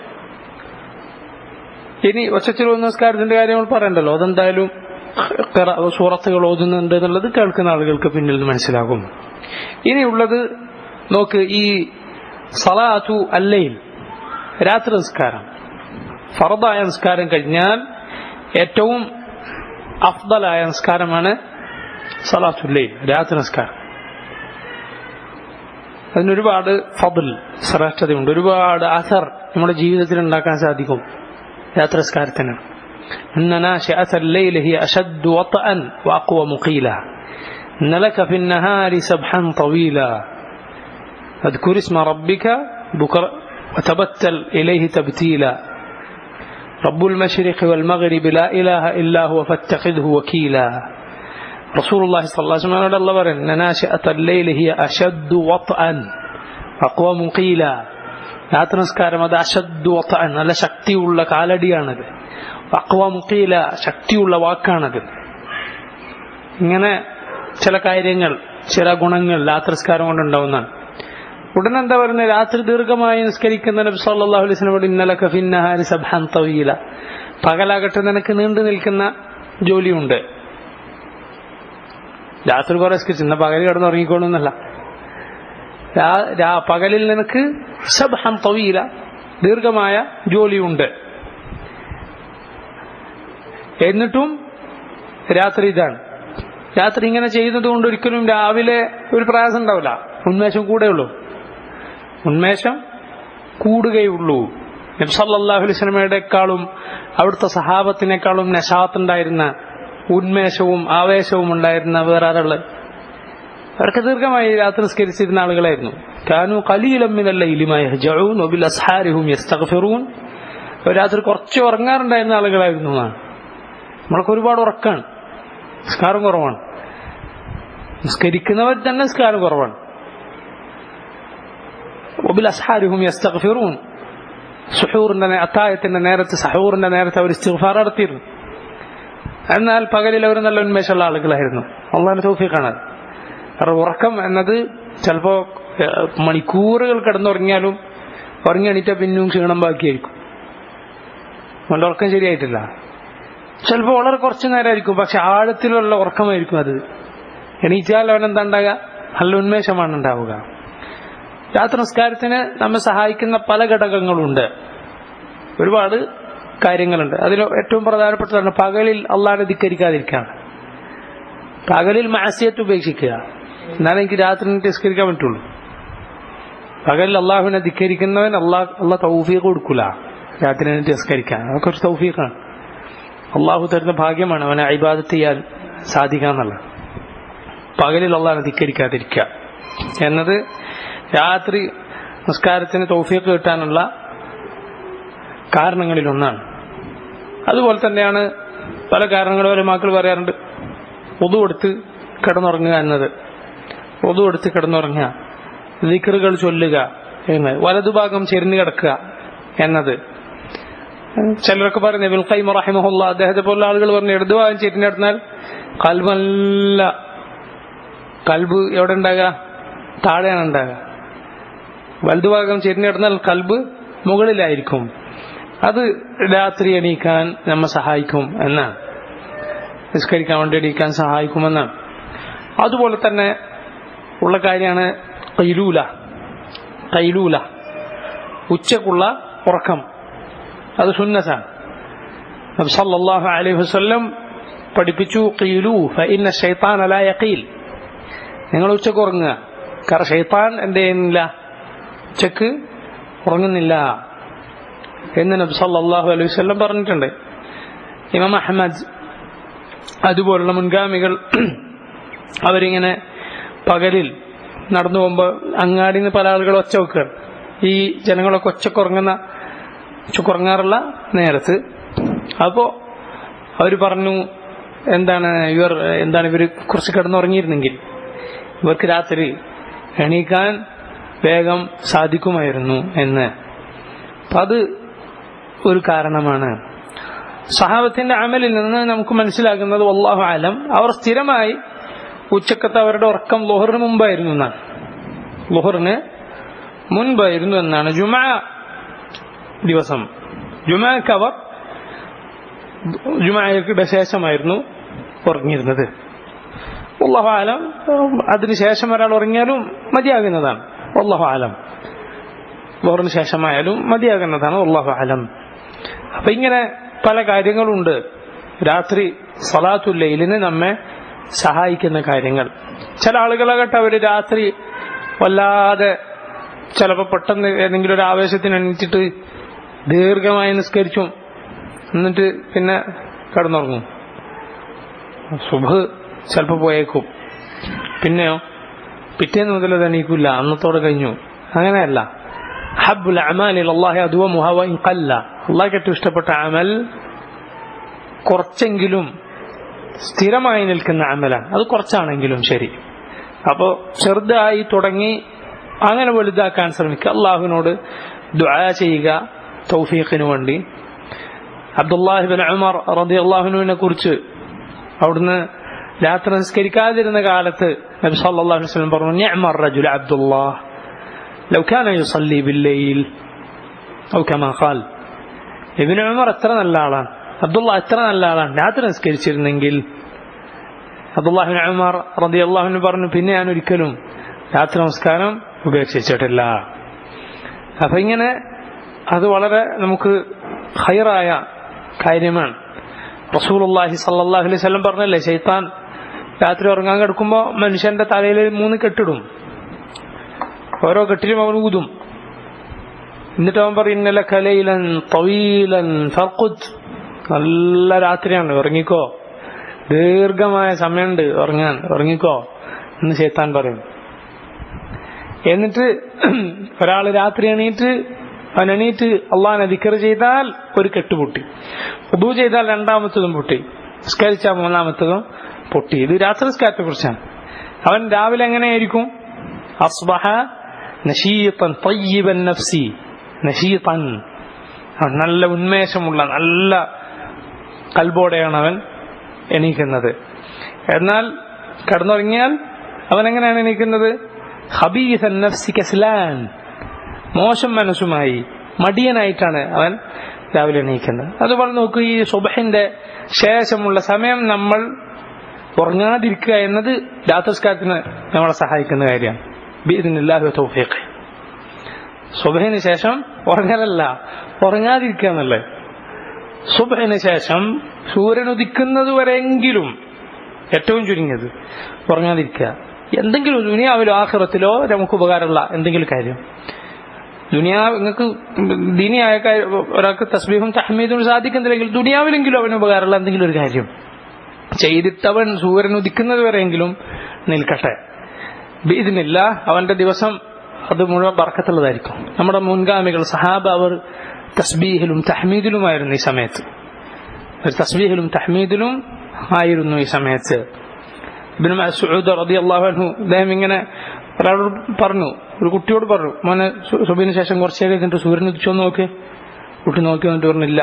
ഇനി ഒച്ചത്തിൽ നമസ്കാരത്തിന്റെ കാര്യം നമ്മൾ പറയണ്ടല്ലോ, അതെന്തായാലും സൂറത്തുകൾ ഓതുന്നുണ്ട് എന്നുള്ളത് കേൾക്കുന്ന ആളുകൾക്ക് പിന്നിൽ നിന്ന് മനസ്സിലാകും. ഇനിയുള്ളത് നോക്ക്, ഈ സലാത്തു അല്ലൈൽ, രാത്രി നിസ്കാരം, ഫർദായ നിസ്കാരം കഴിഞ്ഞാൽ ഏറ്റവും അഫ്ദലായ നിസ്കാരമാണ് സലാത്തുല്ലൈൽ, രാത്രി നിസ്കാരം. അതിനൊരുപാട് ഫضൽ, ശ്രേഷ്ഠതയുണ്ട്, ഒരുപാട് അസർ നമ്മുടെ ജീവിതത്തിൽ ഉണ്ടാക്കാൻ സാധിക്കും രാത്രി നിസ്കാരത്തിന്. إن ناشئة الليل هي أشد وطئا وأقوى مقيلا إن لك في النهار سبحا طويلا اذكر اسم ربك بكرة وتبتل إليه تبتيلا رب المشرق والمغرب لا إله إلا هو فاتخذه وكيلا رسول الله صلى الله عليه وسلم الله برن إن ناشئة الليل هي أشد وطئا وأقوى مقيلا രാത്രി നിസ്കാരം അത് അശദ്ദു വത്അൻ, നല്ല ശക്തിയുള്ള കാലടിയാണത്. അഖ്വ മുഖീല, ശക്തിയുള്ള വാക്കാണത്. ഇങ്ങനെ ചില കാര്യങ്ങൾ, ചില ഗുണങ്ങൾ രാത്രി നിസ്കാരം കൊണ്ടുണ്ടാവുന്നതാണ്. ഉടനെ എന്താ പറയുന്നത്, രാത്രി ദീർഘമായി നിസ്കരിക്കുന്ന നബി സല്ലല്ലാഹു അലൈഹി വസല്ലം ഇന്നലക ഫിന്നഹാരി സബ്ഹൻ തവീല, പകലാകട്ടെ നിനക്ക് നീണ്ടു നിൽക്കുന്ന ജോലിയുണ്ട്. രാത്രി കുറെ നിസ്കരിച്ചു, പകൽ കിടന്നുറങ്ങിക്കോളൂന്നല്ല, പകലിൽ നിനക്ക് സബ്ഹൻ തവീല, ദീർഘമായ ജോലിയുണ്ട്. എന്നിട്ടും രാത്രി ഇതാണ്. രാത്രി ഇങ്ങനെ ചെയ്യുന്നത് കൊണ്ട് ഒരിക്കലും രാവിലെ ഒരു പ്രയാസം ഉണ്ടാവില്ല, ഉന്മേഷം കൂടുകയുള്ളൂ, ഉന്മേഷം കൂടുകയുള്ളൂ. നബി സല്ലല്ലാഹു അലൈഹി വസല്ലമയുടെക്കാളും അവിടുത്തെ സഹാബത്തിനേക്കാളും നശാത്തുണ്ടായിരുന്ന, ഉന്മേഷവും ആവേശവും ഉണ്ടായിരുന്ന വേറെ ആളുകൾ, അവർക്ക് ദീർഘമായി രാത്രി നിസ്കരിച്ചിരുന്ന ആളുകളായിരുന്നു. കാനൂ ഖലീലൻ മിനൽ ലൈലി മാ യഹ്ജഊൻ വബിൽ അസ്ഹാരി ഹും യസ്തഗ്ഫിറൂൻ, രാത്രി കുറച്ച് ഉറങ്ങാറുണ്ടായിരുന്ന ആളുകളായിരുന്നു. നമ്മൾക്ക് ഒരുപാട് ഉറക്കാണ്, നിസ്കാരം കുറവാണ്, നിസ്കരിക്കുന്നവർ തന്നെ നിസ്കാരം കുറവാണ്. വബിൽ അസ്ഹാരി ഹും യസ്തഗ്ഫിറൂൻ, സുഹൂറിന്റെ അത്തായത്തിന്റെ നേരത്ത്, സഹൂറിന്റെ നേരത്ത് അവർ ഇസ്തിഗ്ഫാർ നടത്തിയിരുന്നു. എന്നാൽ പകലിൽ അവർ നല്ല ഉന്മേഷമുള്ള ആളുകളായിരുന്നു. അള്ളാഹുവിന്റെ തൗഫീഖാണ്. കാരണം ഉറക്കം എന്നത് ചിലപ്പോ മണിക്കൂറുകൾ കിടന്നുറങ്ങിയാലും ഉറങ്ങി എണീറ്റാൽ പിന്നെയും ക്ഷീണം ബാക്കിയായിരിക്കും, നല്ല ഉറക്കം ശരിയായിട്ടില്ല. ചിലപ്പോൾ വളരെ കുറച്ചു നേരമായിരിക്കും, പക്ഷെ ആഴത്തിലുള്ള ഉറക്കമായിരിക്കും അത്. എണീച്ചാൽ അവനെന്താ ഉണ്ടാകുക, നല്ല ഉന്മേഷമാണ് ഉണ്ടാവുക. രാത്രി നിസ്കാരത്തിന് നമ്മെ സഹായിക്കുന്ന പല ഘടകങ്ങളുണ്ട്, ഒരുപാട് കാര്യങ്ങളുണ്ട്. അതിൽ ഏറ്റവും പ്രധാനപ്പെട്ടതാണ് പകലിൽ അള്ളാഹിനെ ധിക്കരിക്കാതിരിക്കുകയാണ്. പകലിൽ മഅസിയത്ത് ഉപേക്ഷിക്കുക, എന്നാലും എനിക്ക് രാത്രി നിസ്കരിക്കാൻ പറ്റുള്ളൂ. പകലിൽ അള്ളാഹുവിനെ ധിക്കരിക്കുന്നവൻ അള്ളാഹ് തൗഫീഖ് കൊടുക്കൂല രാത്രി നിസ്കരിക്കാൻ. അതൊക്കെ ഒരു തൗഫീഖാണ്, അള്ളാഹു തരുന്ന ഭാഗ്യമാണ് അവനെ ഇബാദത്ത് ചെയ്യാൻ സാധിക്കാന്നുള്ളത്. പകലിൽ അള്ളാഹിനെ ധിക്കരിക്കാതിരിക്കുക എന്നത് രാത്രി നിസ്കാരത്തിന് തൗഫീഖ് കിട്ടാനുള്ള കാരണങ്ങളിലൊന്നാണ്. അതുപോലെ തന്നെയാണ് പല കാരണങ്ങളും ഉലമാക്കൾ പറയാറുണ്ട്. വുദു എടുത്ത് കിടന്നുറങ്ങുക എന്നത്, വുദു എടുത്ത് കിടന്നുറങ്ങുക, ദിക്റുകൾ ചൊല്ലുക എന്നത്, വലതുഭാഗം ചെരിഞ്ഞു കിടക്കുക എന്നത്. ചിലരൊക്കെ പറഞ്ഞു, ഇബ്നുൽ ഖയ്യിം റഹിമഹുല്ലാഹ് അദ്ദേഹത്തെ പോലുള്ള ആളുകൾ പറഞ്ഞു, ഇടതുഭാഗം ചെരിഞ്ഞു കിടന്നാൽ കൽബല്ല, കൽബ് എവിടെ ഉണ്ടാകുക, താഴെയാണ് ഉണ്ടാകുക. വലതുഭാഗം ചെരിഞ്ഞു കിടന്നാൽ കൽബ് മുകളിലായിരിക്കും. അത് രാത്രി എണീക്കാൻ നമ്മെ സഹായിക്കും എന്നാണ്, നിസ്കരിക്കാൻ വേണ്ടി എണീക്കാൻ സഹായിക്കുമെന്നാണ്. അതുപോലെ തന്നെ ഉള്ള കാര്യമാണ് ഖൈലൂല. ഖൈലൂല, ഉച്ചക്കുള്ള ഉറക്കം, അത് സുന്നത്താണ്. നബി സല്ലല്ലാഹു അലൈഹി വസല്ലം പഠിപ്പിച്ചു, ഖീലൂ ഫഇന്ന ശൈത്താന ലാ യഖീൽ, നിങ്ങൾ ഉച്ചക്ക് ഉറങ്ങുക, കാരണം ശൈത്താൻ എന്ത് ചെയ്യുന്നില്ല, ഉച്ചക്ക് ഉറങ്ങുന്നില്ല എന്ന് നബി സല്ലല്ലാഹു അലൈഹി വസല്ലം പറഞ്ഞിട്ടുണ്ട്. ഇമാം അഹ്മദ് അതുപോലുള്ള മുൻഗാമികൾ അവരിങ്ങനെ പകലിൽ നടന്നു പോകുമ്പോൾ അങ്ങാടിയിൽ നിന്ന് പല ആളുകൾ ഒച്ച വെക്കുകയാണ്. ഈ ജനങ്ങളൊക്കെ ഉച്ചക്കുറങ്ങാറുള്ള നേരത്ത്. അപ്പോൾ അവർ പറഞ്ഞു, എന്താണ് ഇവർ കുറച്ച് കിടന്നുറങ്ങിയിരുന്നെങ്കിൽ ഇവർക്ക് രാത്രി എണീക്കാൻ വേഗം സാധിക്കുമായിരുന്നു എന്ന്. അപ്പം അത് ഒരു കാരണമാണ്. സഹാബത്തിന്റെ അമലിൽ നിന്ന് നമുക്ക് മനസ്സിലാക്കുന്നത് വല്ലാഹു അലം, അവർ സ്ഥിരമായി ഉച്ചക്കത്തെ അവരുടെ ഉറക്കം ളുഹറിന് മുമ്പായിരുന്നു എന്നാണ്. ളുഹറിന് മുൻപായിരുന്നു എന്നാണ്. ജുമുഅ ദിവസം, ജുമുഅക്ക് അവർ ജുമുഅയുടെ ശേഷമായിരുന്നു ഉറങ്ങിയിരുന്നത്. വല്ലാഹു അലം, അതിനുശേഷം ഒരാൾ ഉറങ്ങിയാലും മതിയാകുന്നതാണ്. വല്ലാഹു അലം, ളുഹറിന് ശേഷമായാലും മതിയാകുന്നതാണ്. വല്ലാഹു അലം. അപ്പൊ ഇങ്ങനെ പല കാര്യങ്ങളുണ്ട് രാത്രി സ്വലാത്തുൽ ലൈലിന് നമ്മെ സഹായിക്കുന്ന കാര്യങ്ങൾ. ചില ആളുകളാകട്ടെ അവർ രാത്രി വല്ലാതെ ചിലപ്പോൾ പെട്ടെന്ന് ഏതെങ്കിലും ഒരു ആവേശത്തിന് എണീറ്റിട്ട് ദീർഘമായി നിസ്കരിച്ചും എന്നിട്ട് പിന്നെ കിടന്നുറങ്ങും. സുബ്ഹ് ചിലപ്പോൾ പോയേക്കും, പിന്നെയോ പിറ്റേന്ന് മുതൽ അത് എണീക്കില്ല, അന്നത്തോടെ കഴിഞ്ഞു. അങ്ങനെയല്ല. ഹബ്ബുൽ അഅമാലി ഇലല്ലാഹി അദ്വമുഹാ വഇൻ ഖല്ല. അല്ലാഹുവിന് ഏറ്റവും ഇഷ്ടപ്പെട്ട അമൽ കുറച്ചെങ്കിലും സ്ഥിരമായി നിൽക്കുന്ന അമലാണ്. അത് കുറച്ചാണെങ്കിലും ശരി. അപ്പോൾ ചെറുതായി തുടങ്ങി അങ്ങനെ വലുതാക്കാൻ ശ്രമിക്കുക. അള്ളാഹുവിനോട് ദുആ ചെയ്യുക തൗഫീഖിന് വേണ്ടി. അബ്ദുല്ലാഹി ഇബ്നു ഉമർ റളിയല്ലാഹു അൻഹുവിനെ കുറിച്ച് അവിടുന്ന് രാത്രി നിസ്കരിക്കാതിരുന്ന കാലത്ത് നബി സല്ലല്ലാഹു അലൈഹി വസല്ലം പറഞ്ഞു, നിഅമർ റജുൽ അബ്ദുല്ലാഹ് ലൗ കാന യുസല്ലി ബില്ലൈൽ ഔ കമാ ഖാൽ. ഇബ്നു ഉമർ എത്ര നല്ല ആളാണ്, അബ്ദുല്ലാഹ് എത്ര നല്ല ആളാണ്, രാത്രി നിസ്കരിച്ചിരുന്നെങ്കിൽ. അബ്ദുല്ലാഹി ഇബ്നു ഉമർ റളിയല്ലാഹു അൻഹു പറഞ്ഞു, പിന്നെ ഞാൻ ഒരിക്കലും രാത്രി നമസ്കാരം ഉപേക്ഷിച്ചിട്ടില്ല. അപ്പൊ ഇങ്ങനെ അത് വളരെ നമുക്ക് ഖൈറായ കാര്യമാണ്. റസൂലുള്ളാഹി സ്വല്ലല്ലാഹു അലൈഹി വസല്ലം പറഞ്ഞല്ലേ, ശൈത്താൻ രാത്രി ഉറങ്ങാൻ കിടക്കുമ്പോൾ മനുഷ്യന്റെ തലയിൽ 3 കെട്ടിടും. ഓരോ കെട്ടിലും അവൻ ഊതും. എന്നിട്ട് അവൻ പറയും, ഇന്നലക ലൈലൻ തവീലൻ ഫർഖുദ്. നല്ല രാത്രിയാണ്, ഉറങ്ങിക്കോ, ദീർഘമായ സമയമുണ്ട് ഉറങ്ങാൻ, ഉറങ്ങിക്കോ എന്ന് ശൈത്താൻ പറയും. എന്നിട്ട് ഒരാൾ രാത്രി എണീറ്റ് അള്ളാഹിനെ ദിക്ർ ചെയ്താൽ ഒരു കെട്ട് പൊട്ടി, വുദൂ ചെയ്താൽ 2ാമത്തതും പൊട്ടി, നിസ്കരിച്ചാൽ 3ാമത്തതും പൊട്ടി. ഇത് രാത്രി നിസ്കാരത്തെ കുറിച്ചാണ്. അവൻ രാവിലെ എങ്ങനെയായിരിക്കും? അസ്ബഹ നശീതൻ തയ്യിബൻ നഫ്സി. നശീതൻ, നല്ല ഉന്മേഷമുള്ള നല്ല കൽബോടെയാണ് അവൻ എണീക്കുന്നത്. എന്നാൽ കിടന്നുറങ്ങിയാൽ അവൻ എങ്ങനെയാണ് എണീക്കുന്നത്? ഖബീസൻ നഫ്സി കസ്ലാൻ, മോശം മനസ്സുമായി മടിയനായിട്ടാണ് അവൻ രാവിലെ എണീക്കുന്നത്. അതുപോലെ നോക്കൂ, ഈ സുബ്ഹിന്റെ ശേഷമുള്ള സമയം നമ്മൾ ഉറങ്ങാതിരിക്കുക എന്നത് രാത്രിസ്കാരത്തിന് നമ്മളെ സഹായിക്കുന്ന കാര്യമാണ്. ബിഇദ്നില്ലാഹി വതൗഫീഖ്. സുബ്ഹിന് ശേഷം ഉറങ്ങലല്ല, ഉറങ്ങാതിരിക്കുക എന്നല്ലേ. സുബ്ഹിന് ശേഷം സൂര്യൻ ഉദിക്കുന്നത് വരെയെങ്കിലും ഏറ്റവും ചുരുങ്ങിയത് ഉറങ്ങാതിരിക്കുക. എന്തെങ്കിലും ദുനിയാവിലോ ആഖിറത്തിലോ നമുക്ക് ഉപകാരമുള്ള എന്തെങ്കിലും കാര്യം, നിങ്ങൾക്ക് ദീനിയായ ഒരാൾക്ക് തസ്ബീഹും തഹ്മീദും സാധിക്കുന്നില്ലെങ്കിൽ ദുനിയാവിലെങ്കിലും അവന് ഉപകാരമുള്ള എന്തെങ്കിലും ഒരു കാര്യം ചെയ്തിട്ടവൻ സൂര്യൻ ഉദിക്കുന്നത് വരെയെങ്കിലും നിൽക്കട്ടെ. ബിഇദ്നില്ലാ അവന്റെ ദിവസം അത് മുഴുവൻ ബർക്കത്തുള്ളതായിരിക്കും. നമ്മുടെ മുൻഗാമികൾ സഹാബ അവർ തസ്ബീഹിലും തഹ്മീദിലുമായിരുന്നു ഈ സമയത്ത്. തസ്ബീഹിലും തഹ്മീദിലും ആയിരുന്നു ഈ സമയത്ത്. ഇബ്നു മസ്ഊദ് റളിയല്ലാഹു അൻഹു അദ്ദേഹം ഇങ്ങനെ ഒരാളോട് പറഞ്ഞു, ഒരു കുട്ടിയോട് പറഞ്ഞു, മോനെ സുബഹിന് ശേഷം കുറച്ച് കഴിഞ്ഞിട്ട് സൂര്യൻ ഉദിച്ചോ നോക്ക്. കുട്ടി നോക്കി വന്നിട്ട് പറഞ്ഞില്ല.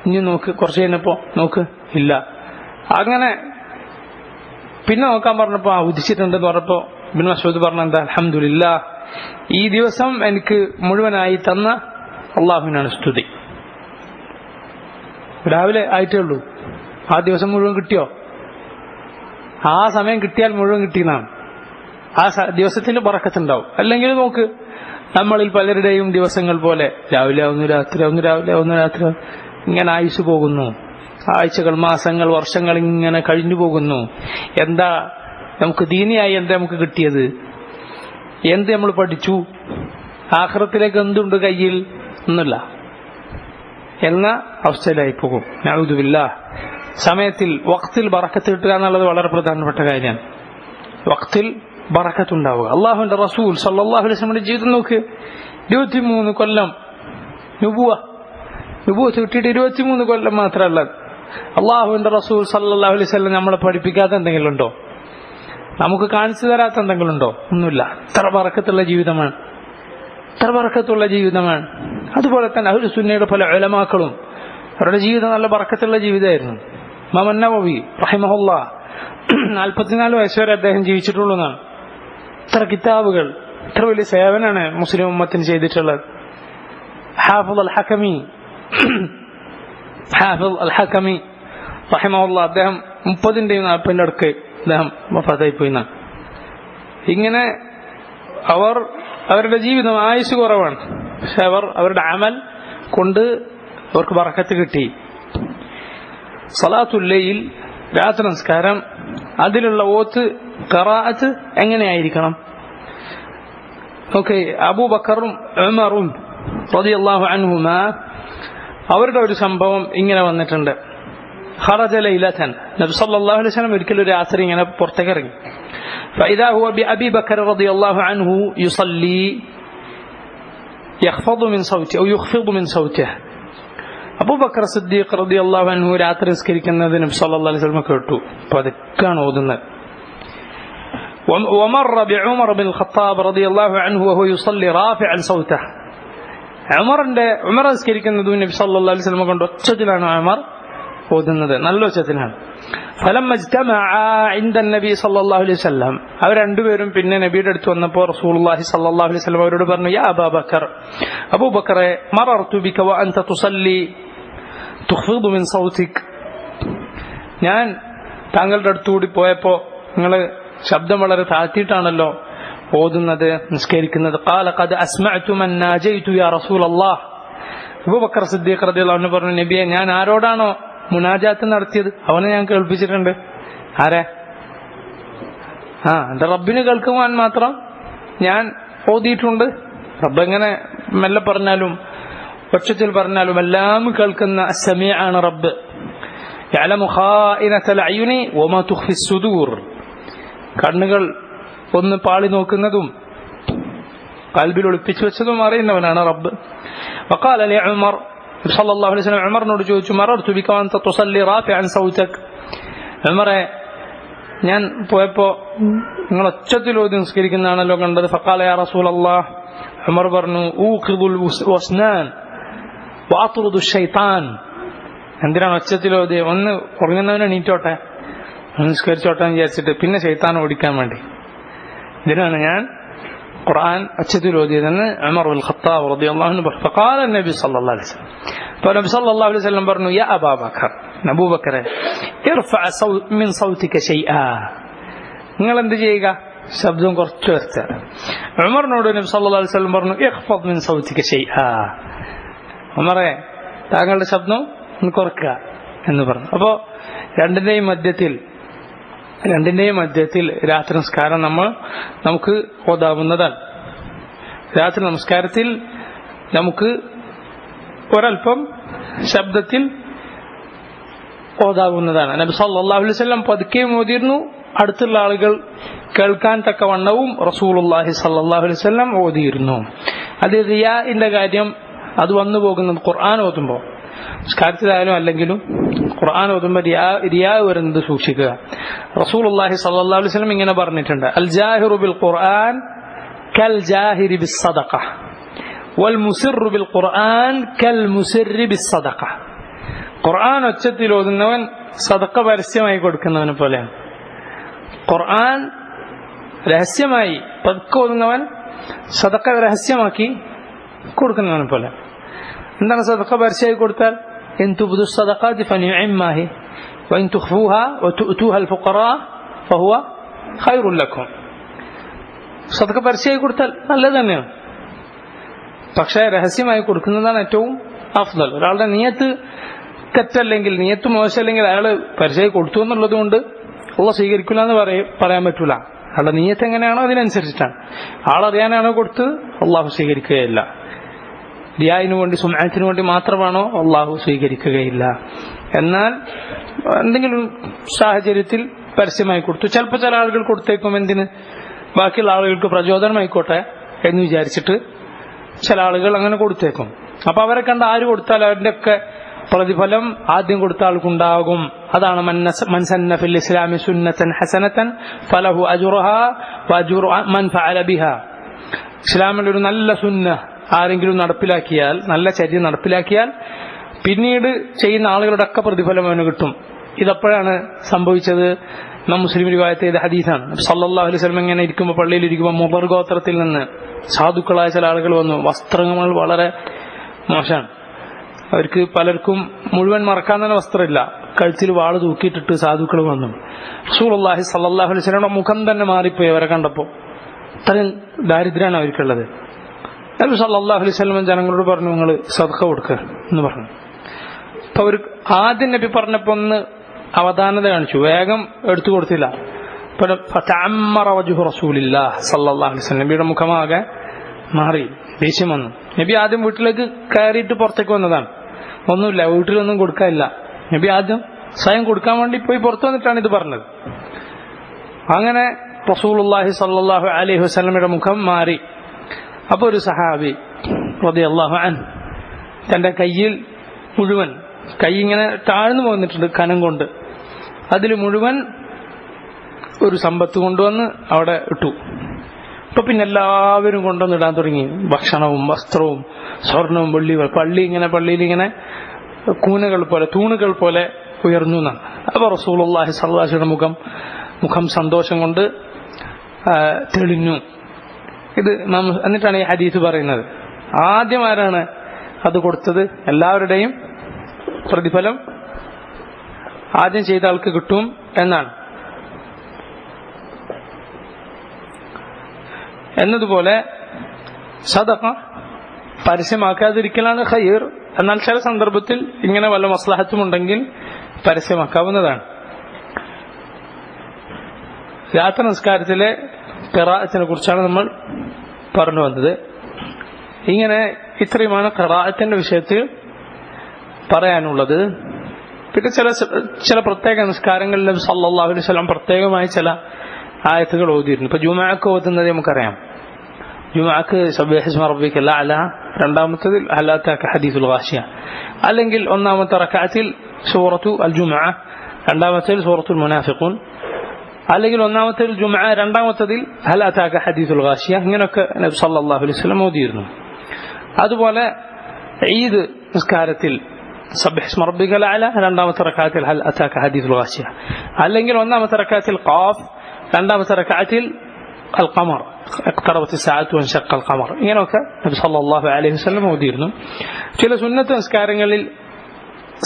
ഇനി നോക്ക്. കുറച്ച് കഴിഞ്ഞപ്പോ നോക്ക്, ഇല്ല. അങ്ങനെ പിന്നെ നോക്കാൻ പറഞ്ഞപ്പോ ഉദിച്ചിട്ടുണ്ടെന്ന് പറഞ്ഞപ്പോ ഇബ്നു മസ്ഊദ് പറഞ്ഞു, എന്താ അൽഹംദുലില്ലാഹ്, ഈ ദിവസം എനിക്ക് മുഴുവനായി തന്ന അള്ളാഹുവിനാണ് സ്തുതി. രാവിലെ ആയിട്ടേ ഉള്ളൂ, ആ ദിവസം മുഴുവൻ കിട്ടിയോ? ആ സമയം കിട്ടിയാൽ മുഴുവൻ കിട്ടിയെന്നാണ്. ആ ദിവസത്തിന് ബറക്കത്തുണ്ടാവും. അല്ലെങ്കിൽ നോക്ക്, നമ്മളിൽ പലരുടെയും ദിവസങ്ങൾ പോലെ രാവിലെ ഒന്ന് രാത്രി, ഒന്ന് രാവിലെ ഒന്ന് രാത്രി, ഇങ്ങനെ ആയുസ് പോകുന്നു. ആഴ്ചകൾ, മാസങ്ങൾ, വർഷങ്ങൾ ഇങ്ങനെ കഴിഞ്ഞു പോകുന്നു. എന്താ നമുക്ക് ദീനിയായി എന്താ നമുക്ക് കിട്ടിയത്? എന്ത് നമ്മൾ പഠിച്ചു? ആഖിറത്തിലേക്ക് എന്തുണ്ട് കയ്യിൽ? ഒന്നുമില്ല എന്ന അവസ്ഥയിലായി പോകും. നഊദു ബില്ലാഹ്. സമയത്തിൽ വഖ്തിൽ ബറക്കത്ത് കിട്ടുക എന്നുള്ളത് വളരെ പ്രധാനപ്പെട്ട കാര്യമാണ്. വഖ്തിൽ ബറക്കത്തുണ്ടാവുക. അള്ളാഹുവിന്റെ റസൂൽ സല്ലല്ലാഹു അലൈഹി വസല്ലമയുടെ ജീവിതം നോക്ക്. 23 കൊല്ലം നുബുവത്ത് കിട്ടിയിട്ട് 23 കൊല്ലം മാത്രമല്ല. അള്ളാഹുവിന്റെ റസൂൽ സല്ലല്ലാഹു അലൈഹി വസല്ലം നമ്മളെ പഠിപ്പിക്കാത്ത എന്തെങ്കിലും ഉണ്ടോ? നമുക്ക് കാണിച്ചു തരാത്ത എന്തെങ്കിലും ഉണ്ടോ? ഒന്നുമില്ല. ഇത്ര ബറക്കത്തുള്ള ജീവിതമാണ്, ഇത്ര ബറക്കത്തുള്ള ജീവിതമാണ്. അതുപോലെ തന്നെ അഹ്ലു സുന്നയുടെ പല ഉലമാക്കളും അവരുടെ ജീവിതം നല്ല ബറക്കത്തുള്ള ജീവിതമായിരുന്നു. ഇമാം അൻ-നവവി റഹിമഹുല്ലാഹ് 44 വയസ്സ് വരെ അദ്ദേഹം ജീവിച്ചിട്ടുള്ളൂ എന്നാണ്. ഇത്ര കിതാബുകൾ, ഇത്ര വലിയ സേവനാണ് മുസ്ലിം ഉമ്മത്തിന് ചെയ്തിട്ടുള്ളത്. ഹാഫിദ് അൽ ഹക്കമി റഹിമഹുല്ലാ, അദ്ദേഹം 30-ന്റെയും 40-ന്റെ അടുക്ക് അദ്ദേഹം വഫാത്തായിപ്പോയി. ഇങ്ങനെ അവരുടെ ജീവിതം ആയുസ് കുറവാണ്, പക്ഷെ അവരുടെ അമൽ കൊണ്ട് അവർക്ക് ബറക്കത്ത് കിട്ടി. സലാത്തുൽ ലൈൽ, രാത്രി നമസ്കാരം, അതിലുള്ള ഓത്ത് ഖിറാഅത്ത് എങ്ങനെയായിരിക്കണം? ഓക്കെ, അബൂബക്കറും ഉമറും റളിയല്ലാഹു അൻഹുമാ അവരുടെ ഒരു സംഭവം ഇങ്ങനെ വന്നിട്ടുണ്ട്. ഖറജ ലൈലതൻ, നബി സല്ലല്ലാഹു അലൈഹി വസല്ലം ഒരിക്കൽ ഒരു രാത്രി ഇങ്ങനെ പുറത്തേക്ക് ഇറങ്ങി. فإذا هو بأبي بكر رضي الله عنه يصلي يخفض من صوته أو يخفض من صوته. അബൂ ബക്കർ സിദ്ദീഖ് റളിയല്ലാഹു അൻഹു രാത്രി നിസ്കരിക്കുന്നത് നബി സല്ലല്ലാഹു അലൈഹി വസല്ലം കേട്ടു. പതുക്കെയാണ് ഓതുന്നത്. ومر بعمر بن الخطاب رضي الله عنه وهو يصلي رافعا صوته. ഉമർ നിസ്കരിക്കുന്നത് നബി സല്ലല്ലാഹു അലൈഹി വസല്ലം കണ്ട് ഒച്ചത്തിലാണ് ഉമർ ഓതുന്നത്, നല്ല ഒച്ചത്തിലാണ്. فلما اجتمعا عند النبي صلى الله عليه وسلم, അവർ രണ്ടുപേരും പിന്നെ നബിയുടെ അടുത്ത് വന്നപ്പോൾ റസൂലുള്ളാഹി സ്വല്ലല്ലാഹു അലൈഹി വസല്ലം അവരോട് പറഞ്ഞു, യാ അബൂബക്കർ, അബൂബക്കറെ, മറർതു ബിക വഅൻത തുസല്ലി തുഖ്ഫിദു മിൻ സൗതിക്, ഞാൻ താങ്കളുടെ അടുത്തുകൂടി പോയപ്പോ നിങ്ങൾ ശബ്ദം വളരെ താഴ്ത്തിയിട്ടാണല്ലോ ഓതുന്നത്, നിസ്കരിക്കുന്നത്. ഖാല ഖദ് അസ്മഅതു മൻ നാജൈതു യാ റസൂലല്ലാഹ്. അബൂബക്കർ സിദ്ദീഖ് റളിയല്ലാഹു അൻഹു പറഞ്ഞു, നബിയെ, ഞാൻ ആരോടാണോ മുനാജാത്ത് നടത്തിയത് അവനെ ഞാൻ കേൾപ്പിച്ചിട്ടുണ്ട്. ആരെ? എന്റെ റബ്ബിന് കേൾക്കുവാൻ മാത്രം ഞാൻ ഓതിയിട്ടുണ്ട്. റബ്ബ് എങ്ങനെ മെല്ലെ പറഞ്ഞാലും ഒച്ചത്തിൽ പറഞ്ഞാലും എല്ലാം കേൾക്കുന്ന സമീഅ ആണ് റബ്ബ്. യഅലമു ഖായിനത്തൽ അയുനി വമാ തുഖ്ഫി സുദൂർ, കണ്ണുകൾ ഒന്ന് പാളി നോക്കുന്നതും കൽബിൽ ഒളിപ്പിച്ചു വെച്ചതും അറിയുന്നവനാണ് റബ്ബ്. വഖാല ലി ഉമർ, സല്ലല്ലാഹു അലൈഹി വസല്ലം ഉമറിനോട് ചോദിച്ചു, മറർതു ബിക വഅൻത തുസല്ലി റാഫിഅൻ സൗതക്, ഉമറെ, ഞാൻ പോയപ്പോ നിങ്ങൾ ഒച്ചത്തിൽ ഓതി നിസ്കരിക്കുന്നതാണല്ലോ കണ്ടത്. ഫഖാല യാ റസൂലല്ലാഹ്, ഉമർ പറഞ്ഞു, ഊഖിദുൽ വസ്നാൻ വഅത്റുദു ശൈത്താൻ. എന്തിനാണ് ഒച്ചത്തിൽ ഓതി? ഒന്ന് ഉറങ്ങുന്നവനെ എണീറ്റോട്ടെ, നിസ്കരിച്ചോട്ടെ എന്ന് വിചാരിച്ചിട്ട്, പിന്നെ ശൈത്താൻ ഓടിക്കാൻ വേണ്ടി. ഇതിനാണ് ഞാൻ ഖുർആൻ ഒച്ചത്തിൽ ഓതിയതെന്ന് ഉമർ ബിൻ ഖത്താബ് റളിയല്ലാഹു അൻഹു പറഞ്ഞു. ഫഖാല നബി സല്ലല്ലാഹു അലൈഹി വസല്ലം, അപ്പോൾ നബി സല്ലല്ലാഹു അലൈഹി വസല്ലം പറഞ്ഞു, യാ അബൂബക്കർ, അബൂബക്കറെ, ഇർഫഅ മിൻ സൗതിക ശൈആ, നിങ്ങൾ എന്ത് ചെയ്യുക? ശബ്ദം കുറച്ച് ഉയർത്തുക. ഉമറിനോട് നബി സല്ലല്ലാഹു അലൈഹി വസല്ലം പറഞ്ഞു, ഇഖ്ഫദ് മിൻ സൗതിക ശൈആ, ഉമറെ, താങ്കളുടെ ശബ്ദം ഒന്ന് കുറക്കുക എന്ന് പറഞ്ഞു. അപ്പോൾ രണ്ടിന്റെയും മധ്യത്തിൽ രാത്രി നമസ്കാരം നമുക്ക് ഓതാവുന്നതാണ്. രാത്രി നമസ്കാരത്തിൽ നമുക്ക് ഒരൽപ്പം ശബ്ദത്തിൽ ഓതാവുന്നതാണ്. നബി സല്ലല്ലാഹു അലൈഹി വസല്ലം പതുക്കെയും ഓതിയിരുന്നു, അടുത്തുള്ള ആളുകൾ കേൾക്കാൻ തക്കവണ്ണവും റസൂലുള്ളാഹി സല്ലല്ലാഹു അലൈഹി വസല്ലം ഓതിയിരുന്നു. അത് റിയാഇന്റെ കാര്യം അത് വന്നു പോകുന്നത് ഖുർആൻ ഓതുമ്പോൾ, നമസ്കാരത്തിലായാലും അല്ലെങ്കിലും ഖുർആൻ ഓതുമ്പോൾ റിയാ വരുന്നത് സൂക്ഷിക്കുക. റസൂലുള്ളാഹി സ്വല്ലല്ലാഹു അലൈഹി വസല്ലം ഇങ്ങനെ പറഞ്ഞിട്ടുണ്ട്, അൽ ജാഹിറു ബിൽ ഖുർആൻ കൽ ജാഹിരി ബിസ് സദഖ വൽ മുസിറു ബിൽ ഖുർആൻ കൽ മുസിറി ബിസ് സദഖ. ഖുർആൻ ഒച്ചത്തിൽ ഓതുന്നവൻ സദഖ പരസ്യമായി കൊടുക്കുന്നവനെ പോലെയാണ്. ഖുർആൻ രഹസ്യമായി പതുക്കെ ഓതുന്നവൻ സദഖ രഹസ്യമാക്കി കൊടുക്കുന്നവനെ പോലെ. എന്താണ് സദഖ പരസ്യമായി കൊടുത്താൽ? ഇൻ തുബ്ദു സദഖാതി ഫനിഅമ്മാ ഹി വഇൻ തുഖ്ഫൂഹാ വതുഅതൂഹാ അൽ ഫുഖറാ ഫഹുവ ഖൈറുൽ ലക്കും. സദഖ പരസ്യമായി കൊടുത്താൽ നല്ലത് തന്നെയാണ്, പക്ഷേ രഹസ്യമായി കൊടുക്കുന്നതാണ് ഏറ്റവും അഫ്ദൽ. ഒരാളുടെ നിയത്ത് തെറ്റല്ലെങ്കിൽ, നിയത്ത് മോശമല്ലെങ്കിൽ അയാൾ പരസ്യമായി കൊടുത്തു എന്നുള്ളത് കൊണ്ട് അല്ലാഹു സ്വീകരിക്കില്ല എന്ന് പറയാൻ പറ്റൂല. അയാളുടെ നിയത്ത് എങ്ങനെയാണോ അതിനനുസരിച്ചിട്ടാണ്. ആളറിയാനാണോ കൊടുത്ത് അല്ലാഹു സ്വീകരിക്കുകയില്ല. റിയായിനു വേണ്ടി, സുംഅത്തിന് വേണ്ടി മാത്രമാണോ അല്ലാഹു സ്വീകരിക്കുകയില്ല. എന്നാൽ എന്തെങ്കിലും സാഹചര്യത്തിൽ പരസ്യമായി കൊടുത്തു, ചിലപ്പോൾ ചില ആളുകൾ കൊടുത്തേക്കും, എന്തിന്, ബാക്കിയുള്ള ആളുകൾക്ക് പ്രചോദനമായിക്കോട്ടെ എന്ന് വിചാരിച്ചിട്ട് ചില ആളുകൾ അങ്ങനെ കൊടുത്തേക്കും. അപ്പൊ അവരെ കണ്ട് ആര് കൊടുത്താൽ അവരുടെ ഒക്കെ പ്രതിഫലം ആദ്യം കൊടുത്ത ആൾക്കുണ്ടാകും. അതാണ് മൻ സന്ന ഫിൽ ഇസ്ലാമി സുന്നതൻ ഹസനതൻ ഫലഹു അജ്റുഹാ വഅജ്റു മൻ ഫഅല ബിഹാ. ഇസ്ലാമിൽ ഒരു നല്ല സുന്ന ആരെങ്കിലും നടപ്പിലാക്കിയാൽ, നല്ല ചര്യ നടപ്പിലാക്കിയാൽ, പിന്നീട് ചെയ്യുന്ന ആളുകളുടെ ഒക്കെ പ്രതിഫലം അവന് കിട്ടും. ഇതെപ്പോഴാണ് സംഭവിച്ചത്? നാം മുസ്ലിം റിവായത്ത് ചെയ്ത ഹദീസാണ്. സല്ലല്ലാഹു അലൈഹി വസല്ലം ഇങ്ങനെ ഇരിക്കുമ്പോൾ, പള്ളിയിൽ ഇരിക്കുമ്പോൾ മുബർ ഗോത്രത്തിൽ നിന്ന് സാധുക്കളായ ചില ആളുകൾ വന്നു. വസ്ത്രങ്ങൾ വളരെ മോശമാണ്, അവർക്ക് പലർക്കും മുഴുവൻ മറക്കാൻ തന്നെ വസ്ത്രമില്ല, കഴുത്തിൽ വാള് തൂക്കിയിട്ടിട്ട് സാധുക്കൾ വന്നു. റസൂലുള്ളാഹി സ്വല്ലല്ലാഹു അലൈഹി വസല്ലമയുടെ മുഖം തന്നെ മാറിപ്പോയി അവരെ കണ്ടപ്പോൾ. അത്രയും ദാരിദ്ര്യമാണ് അവർക്കുള്ളത്. നബി സല്ലല്ലാഹു അലൈഹി വസല്ലം ജനങ്ങളോട് പറഞ്ഞു, നിങ്ങൾ സദഖ കൊടുക്കുക എന്ന് പറഞ്ഞു. അപ്പൊ അവർ ആദ്യം നബി പറഞ്ഞപ്പോ ഒന്ന് അവധാനത കാണിച്ചു, വേഗം എടുത്തു കൊടുത്തില്ല. ഫതഅമ്മറ വജ്ഹു റസൂലില്ലാഹി സ്വല്ലല്ലാഹു അലൈഹി വസല്ലം, നബിയുടെ മുഖമാകെ മാറി, ദേഷ്യം വന്നു. നബി ആദ്യം വീട്ടിലേക്ക് കയറിയിട്ട് പുറത്തേക്ക് വന്നതാണ്, ഒന്നുമില്ല, വീട്ടിലൊന്നും കൊടുക്കാനില്ല. നബി ആദ്യം സ്വയം കൊടുക്കാൻ വേണ്ടി പോയി പുറത്തു വന്നിട്ടാണ് ഇത് പറഞ്ഞത്. അങ്ങനെ റസൂലുള്ളാഹി സ്വല്ലല്ലാഹു അലൈഹി വസല്ലമയുടെ മുഖം മാറി. അപ്പൊ ഒരു സഹാബി റളിയല്ലാഹു അൻഹു തന്റെ കയ്യിൽ മുഴുവൻ, കൈ ഇങ്ങനെ താഴ്ന്നു പോന്നിട്ടുണ്ട് കനം കൊണ്ട്, അതിൽ മുഴുവൻ ഒരു സമ്പത്ത് കൊണ്ടുവന്ന് അവിടെ ഇട്ടു. അപ്പൊ പിന്നെ എല്ലാവരും കൊണ്ടുവന്നിടാൻ തുടങ്ങി, ഭക്ഷണവും വസ്ത്രവും സ്വർണവും വെള്ളിയും. പള്ളിയിൽ ഇങ്ങനെ കൂനകൾ പോലെ, തൂണുകൾ പോലെ ഉയർന്നു എന്നാണ്. അപ്പൊ റസൂലുള്ളാഹി സ്വല്ലല്ലാഹു അലൈഹി വസല്ലം മുഖം സന്തോഷം കൊണ്ട് തെളിഞ്ഞു. ഇത് എന്നിട്ടാണ് ഈ ഹദീസ് പറയുന്നത്. ആദ്യം ആരാണ് അത് കൊടുത്തത്? എല്ലാവരുടെയും പ്രതിഫലം ആദ്യം ചെയ്ത ആൾക്ക് കിട്ടും എന്നാണ്. എന്നതുപോലെ സദഖ പരസ്യമാക്കാതിരിക്കലാണ് ഖൈർ. എന്നാൽ ചില സന്ദർഭത്തിൽ ഇങ്ങനെ വല്ല മസ്ലഹത്തും ഉണ്ടെങ്കിൽ പരസ്യമാക്കാവുന്നതാണ്. രാത്രി നിസ്കാരത്തിലെ ഖിറാഅത്തിനെ കുറിച്ചാണ് നമ്മൾ പറഞ്ഞു വന്നത്. ഇങ്ങനെ ഇത്രയുമാണ് ഖിറാഅത്തിന്റെ വിഷയത്തിൽ പറയാനുള്ളത്. പിന്നെ ചില പ്രത്യേക നിസ്കാരങ്ങളിൽ നബി സല്ലല്ലാഹു അലൈഹി വസല്ലം പ്രത്യേകമായി ചില ആയത്തുകൾ ഓതിയിരുന്നു. ഇപ്പൊ ജുമുഅക്ക് ഓതുന്നത് നമുക്കറിയാം. ജുമുഅക്ക് സബ്ബിഹിസ്മ റബ്ബിക്കൽ അഅല, രണ്ടാമത്തേതിൽ ഹൽ അതാക ഹദീസുൽ ഗാശിയ, അല്ലെങ്കിൽ ഒന്നാമത്തെ റക്അത്തിൽ സൂറത്തു അൽ ജുമുഅ, രണ്ടാമത്തേതിൽ സൂറത്തുൽ മുനാഫിഖൂൻ, അല്ലെങ്കിൽ ഒന്നാമത്തേതിൽ ജുമുഅ, രണ്ടാമത്തേതിൽ ഹൽ അതാക ഹദീസുൽ ഗാശിയ. ഇങ്ങനെയൊക്കെ നബി സല്ലല്ലാഹു അലൈഹി വസല്ലം ഓതിയിരുന്നു. അതുപോലെ ഈദ് നിസ്കാരത്തിൽ സബ്ബിഹിസ്മ റബ്ബിക്കൽ അഅല, രണ്ടാമത്തെ റക്അത്തിൽ ഹൽ അതാക ഹദീസുൽ ഗാശിയ, അല്ലെങ്കിൽ ഒന്നാമത്തെ റക്അത്തിൽ ഖാഫ്, രണ്ടാമത്തെ റക്അത്തിൽ അൽ ഖമർ, ഇഖ്തറബത്തി സഅഅതു വൻശഖൽ ഖമർ. ഇങ്ങനെയൊക്കെ നബി സല്ലല്ലാഹു അലൈഹി വസല്ലം ഓതിയിരുന്നു. ചില സുന്നത്ത് നിസ്കാരങ്ങളിൽ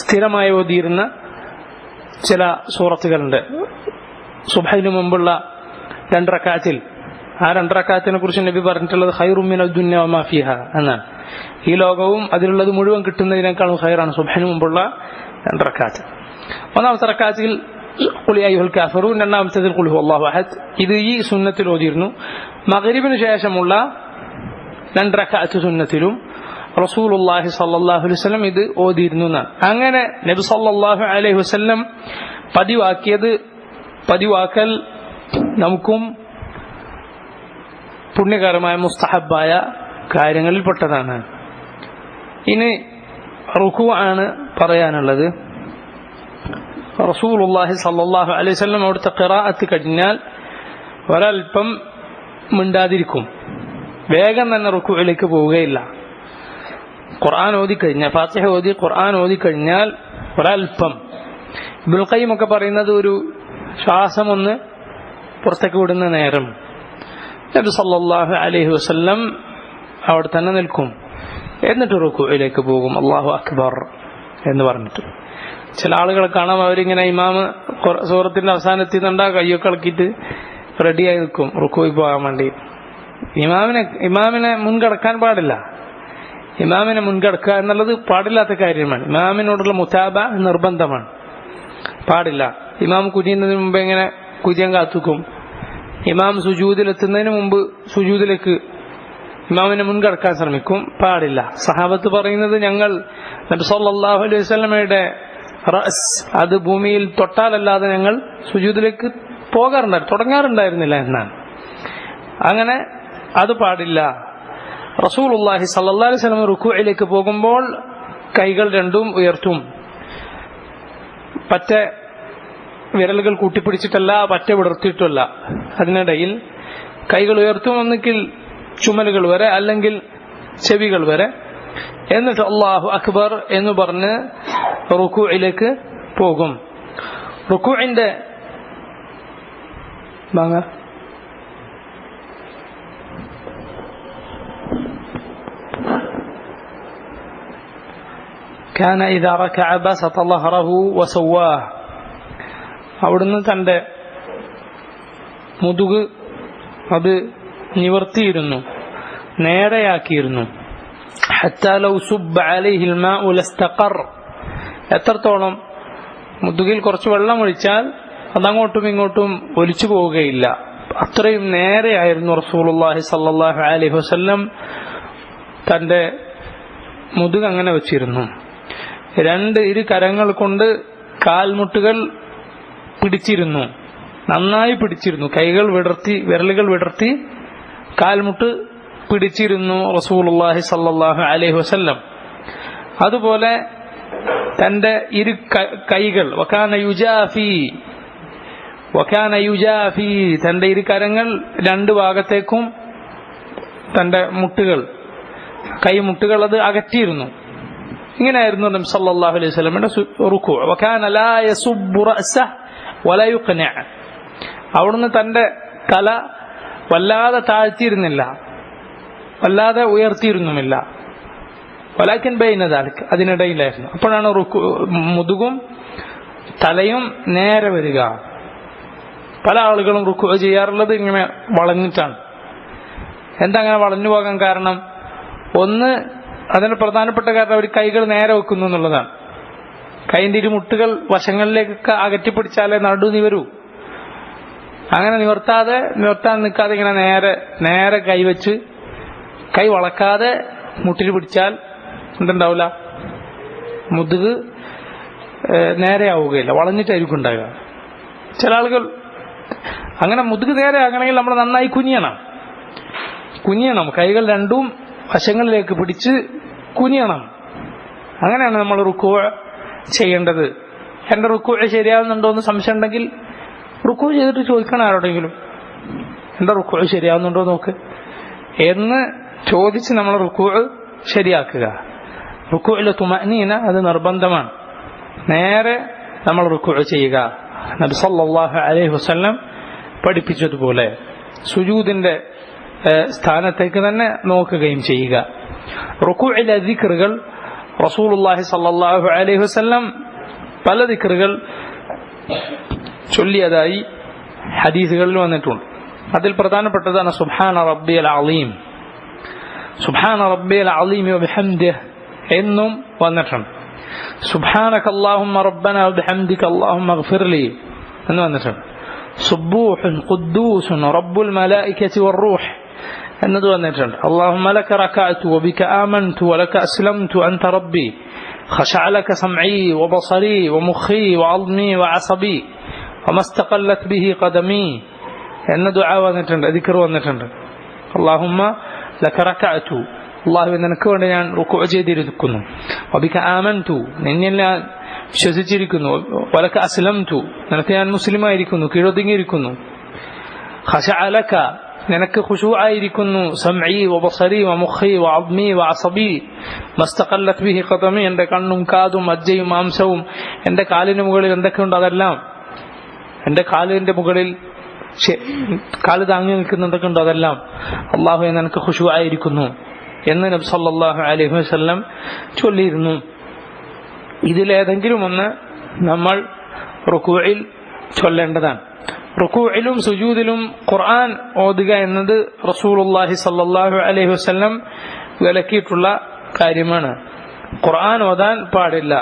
സ്ഥിരമായി ഓതിയിരുന്ന ചില സൂറത്തുകളുണ്ട്. സുബ്ഹിന് മുമ്പുള്ള 2 റക്അത്തിൽ, ആ 2 റക്അത്തിനെ കുറിച്ച് നബി പറഞ്ഞിട്ടുള്ളത് ഖൈറും മിനൽ ദുനിയ വമാ ഫീഹാ എന്നാണ്. ഈ ലോകവും അതിലുള്ളത് മുഴുവൻ കിട്ടുന്നതിനേക്കാളും ഖൈറാണ് സുബ്ഹിന് മുമ്പുള്ള 2 റക്അത്ത്. ഒന്നാമത്തെ റക്അത്തിൽ ഖുൽ യാ അയ്യുഹൽ കാഫിറൂൻ, രണ്ടാമത്തേതിൽ ഖുൽ ഹുവല്ലാഹു അഹദ്. ഇത് ഈ സുന്നത്തിൽ ഓതിയിരുന്നു. മഗ്രിബിന് ശേഷമുള്ള 2 റക്അത്ത് സുന്നത്തിലും റസൂലുള്ളാഹി സ്വല്ലല്ലാഹു അലൈഹി വസല്ലം ഇത് ഓതിയിരുന്നു എന്നാണ്. അങ്ങനെ നബി സല്ലല്ലാഹു അലൈഹി വസല്ലം പതിവാക്കൽ നമുക്കും പുണ്യകരമായ മുസ്തഹബായ കാര്യങ്ങളിൽപ്പെട്ടതാണ്. ഇനി റുകൂ ആണ് പറയാനുള്ളത്. റസൂലുള്ളാഹി സ്വല്ലല്ലാഹു അലൈഹി വസല്ലം അവിടുത്തെ ഖിറാഅത്ത് കഴിഞ്ഞാൽ ഒരൽപ്പം മിണ്ടാതിരിക്കും, വേഗം തന്നെ റുകൂഇലേക്ക് പോവുകയില്ല. ഖുർആൻ ഓതി കഴിഞ്ഞാൽ, ഫാത്തിഹ ഓതി ഖുർആൻ ഓതി കഴിഞ്ഞാൽ ഒരൽപ്പം, ഇബ്നുൽ ഖയ്യിം ഒക്കെ പറയുന്നത് ഒരു ശ്വാസം ഒന്ന് പുറത്തേക്ക് വിടുന്ന നേരം, നബി സല്ലല്ലാഹു അലൈഹി വസല്ലം അവിടെ തന്നെ നിൽക്കും. എന്നിട്ട് റുകൂഇലേക്ക് പോകും, അല്ലാഹു അക്ബർ എന്ന് പറഞ്ഞിട്ട്. ചില ആളുകളെ കാണാം, അവരിങ്ങനെ ഇമാമ് സൂറത്തിന്റെ അവസാനത്തിന്നുണ്ടാ കയ്യൊക്കെ ഇളക്കിയിട്ട് റെഡിയായി നിൽക്കും റുകൂഇൽ പോകാൻ വേണ്ടി. ഇമാമിനെ മുൻകടക്കാൻ പാടില്ല. ഇമാമിനെ മുൻകടക്കുക എന്നുള്ളത് പാടില്ലാത്ത കാര്യമാണ്. ഇമാമിനോടുള്ള മുതാബ നിർബന്ധമാണ്, പാടില്ല. ഇമാം കുനിയുന്നതിന് മുമ്പ് എങ്ങനെ കുനിയാൻ കാത്തുക്കും. ഇമാം സുജൂദിലെത്തുന്നതിന് മുമ്പ് സുജൂദിലേക്ക് ഇമാമിനെ മുൻകടക്കാൻ ശ്രമിക്കും, പാടില്ല. സഹാബത്ത് പറയുന്നത്, ഞങ്ങൾ നബി സല്ലല്ലാഹു അലൈഹി വസല്ലമയുടെ റഅസ് അത് ഭൂമിയിൽ തൊട്ടാലല്ലാതെ ഞങ്ങൾ സുജൂദിലേക്ക് തുടങ്ങാറുണ്ടായിരുന്നില്ല എന്നാണ്. അങ്ങനെ അത് പാടില്ല. റസൂലുള്ളാഹി സ്വല്ലല്ലാഹു അലൈഹി വസല്ലം റുകൂഇലേക്ക് പോകുമ്പോൾ കൈകൾ രണ്ടും ഉയർത്തും. പറ്റ വിരലുകൾ കൂട്ടിപ്പിടിച്ചിട്ടല്ല, പറ്റ വിടർത്തിയിട്ടല്ല. അതിനിടയിൽ കൈകൾ ഉയർത്തും, ഒന്നുകിൽ ചുമലുകൾ വരെ അല്ലെങ്കിൽ ചെവികൾ വരെ. എന്നിട്ട് അല്ലാഹു അക്ബർ എന്ന് പറഞ്ഞ് റുകൂഇലേക്ക് പോകും. റുകൂഇന്റെ كان إذا ركع بسط ظهره وسواه അവിടുന്ന് തന്റെ മുതുക് അത് നിവർത്തിയിരുന്നു, നേരെയാക്കിയിരുന്നു. حتى لو صب عليه الماء لاستقر എത്രത്തോളം മുതുകിൽ കുറച്ച് വെള്ളം ഒഴിച്ചാൽ അതങ്ങോട്ടും ഇങ്ങോട്ടും ഒലിച്ചു പോവുകയില്ല. അത്രയും നേരെയായിരുന്നു റസൂലുള്ളാഹി സ്വല്ലല്ലാഹു അലൈഹി വസല്ലം തന്റെ മുതുക് അങ്ങനെ വെച്ചിരുന്നു. ഇരു കരങ്ങൾ കൊണ്ട് കാൽമുട്ടുകൾ പിടിച്ചിരുന്നു, നന്നായി പിടിച്ചിരുന്നു. വിരലുകൾ വിടർത്തി കാൽമുട്ട് പിടിച്ചിരുന്നു റസൂലുള്ളാഹി സ്വല്ലല്ലാഹു അലൈഹി വസല്ലം. അതുപോലെ തന്റെ ഇരു കൈകൾ വകാന യുജാഫി തന്റെ ഇരു കരങ്ങൾ രണ്ട് ഭാഗത്തേക്കും തന്റെ കൈമുട്ടുകൾ അത് അകറ്റിയിരുന്നു. ഇങ്ങനെയായിരുന്നു നബി സല്ലല്ലാഹു അലൈഹി വസല്ലമയുടെ റുകൂ. വകാന ലാ യസുബ്ബു റഅസഹു വലാ യുഖ്ന അവിടുന്ന് തന്റെ തല വല്ലാതെ താഴ്ത്തിയിരുന്നില്ല, വല്ലാതെ ഉയർത്തിയിരുന്നുമില്ല. വലാകിൻ ബൈന ദാലിക് അതിനിടയിലായിരുന്നു. അപ്പോഴാണ് മുതുകും തലയും നേരെ വരിക. പല ആളുകളും റുകൂ ചെയ്യാറുള്ളത് ഇങ്ങനെ വളഞ്ഞിട്ടാണ്. എന്താ അങ്ങനെ വളഞ്ഞു പോകാൻ കാരണം? ഒന്ന്, അതിന് പ്രധാനപ്പെട്ട കാരണം അവർ കൈകൾ നേരെ വെക്കുന്നു എന്നുള്ളതാണ്. കൈന്റെ ഇരുമുട്ടുകൾ വശങ്ങളിലേക്കൊക്കെ അകറ്റിപ്പിടിച്ചാലേ നടു നിവരൂ. അങ്ങനെ നിവർത്താൻ നിൽക്കാതെ ഇങ്ങനെ നേരെ കൈവച്ച് കൈ വളക്കാതെ മുട്ടിൽ പിടിച്ചാൽ എന്തുണ്ടാവില്ല, മുതുക് നേരെയാവുകയില്ല, വളഞ്ഞിട്ടായിരിക്കും ഉണ്ടാകുക. ചില ആളുകൾ അങ്ങനെ മുതുക് നേരെ ആകണമെങ്കിൽ നമ്മൾ നന്നായി കുനിയണം, കൈകൾ രണ്ടും വശങ്ങളിലേക്ക് പിടിച്ച് കുനിയണം. അങ്ങനെയാണ് നമ്മൾ റുക്കൂ ചെയ്യേണ്ടത്. എന്റെ റുക്കൂ ശരിയാവുന്നുണ്ടോ എന്ന് സംശയം ഉണ്ടെങ്കിൽ റുക്കൂ ചെയ്തിട്ട് ചോദിക്കണം ആരോടെങ്കിലും, എന്റെ റുക്കൂ ശരിയാവുന്നുണ്ടോ നോക്ക് എന്ന് ചോദിച്ച് നമ്മൾ റുക്കൂ ശരിയാക്കുക. റുക്കൂഇലെ തുമഅനീന അത് നിർബന്ധമാണ്. നേരെ നമ്മൾ റുക്കൂ ചെയ്യുക. നബി സല്ലല്ലാഹു അലൈഹി വസല്ലം പഠിപ്പിച്ചതുപോലെ സുജൂദിന്റെ സ്ഥാനത്തേക്ക് തന്നെ നോക്കുകയും ചെയ്യുക. റുക്കൂഇലെ ദിക്റുകൾ റസൂലുള്ളാഹി സ്വല്ലല്ലാഹു അലൈഹി വസല്ലം പല ദിക്റുകൾ ചൊല്ലിയതായി ഹദീസുകളിൽ വന്നിട്ടുണ്ട്. അതിൽ പ്രധാനപ്പെട്ടതാണ് സുബ്ഹാന റബ്ബിയൽ അളീം, സുബ്ഹാന റബ്ബിയൽ അളീം വബിഹംദിഹി എന്നും വന്നിട്ടുണ്ട്. സുബ്ഹാനക അല്ലാഹുമ്മ റബ്ബന വബിഹംദിക അല്ലാഹുമ്മ ഇഗ്ഫിർലി എന്ന് വന്നിട്ടുണ്ട്. സുബ്ബൂഹുൻ ഖുദ്ദൂസുൻ റബ്ബുൽ മലായികതി വറൂഹ് എന്നത് വന്നിട്ടുണ്ട്. അല്ലാഹുമ്മ ലക റകഅതു വബിക ആമൻതു വലക അസ്ലംതു അൻത റബ്ബി ഖശഅ ലക സമഈ വബസരീ വമുഖീ വഅദ്മീ വഅസബീ വമസ്തഖല്ലത് ബിഹി ഖദമീ എന്ന ദുആ വന്നിട്ടുണ്ട്, ദിക്ർ വന്നിട്ടുണ്ട്. അല്ലാഹുമ്മ ലക റകഅതു അല്ലാഹുവേ നിനക്ക് വേണ്ടി ഞാൻ റുകൂ ചെയ്തിരിക്കുന്നു. വബിക ആമൻതു നിന്നിൽ ഞാൻ വിശ്വസിച്ചിരിക്കുന്നു. വലക അസ്ലംതു നിനക്ക് ഞാൻ മുസ്ലിമായിരിക്കുന്നു, കീഴൊതുങ്ങിയിരിക്കുന്നു. ഖശഅ ലക നിനക്ക് ഖുശൂആയിരിക്കുന്നു. സമഈ വബസരീ വമുഖീ വഅദ്മീ വഅസബീ മസ്തഖല്ലത് ബിഹി ഖദമീ എന്റെ കണ്ണും കാതും മജ്ജയും മാംസവും എന്റെ കാലിന് മുകളിൽ എന്തൊക്കെയുണ്ട് അതെല്ലാം, എന്റെ കാലിന്റെ മുകളിൽ കാല് താങ്ങി നിൽക്കുന്നുണ്ടൊക്കെ ഉണ്ടോ അതെല്ലാം അല്ലാഹുവേ നിനക്ക് ഖുശൂആയിരിക്കുന്നു എന്ന് നബി സല്ലല്ലാഹു അലൈഹി വസല്ലം ചൊല്ലിയിരുന്നു. ഇതിലേതെങ്കിലും ഒന്ന് നമ്മൾ റുകൂഇൽ ചൊല്ലേണ്ടതാണ്. റുകൂഇലും സുജൂദിലും ഖുർആൻ ഓതുക എന്നത് റസൂലുള്ളാഹി സ്വല്ലല്ലാഹു അലൈഹി വസല്ലം വിലക്കിയിട്ടുള്ള കാര്യമാണ്. ഖുർആൻ ഓതാൻ പാടില്ല.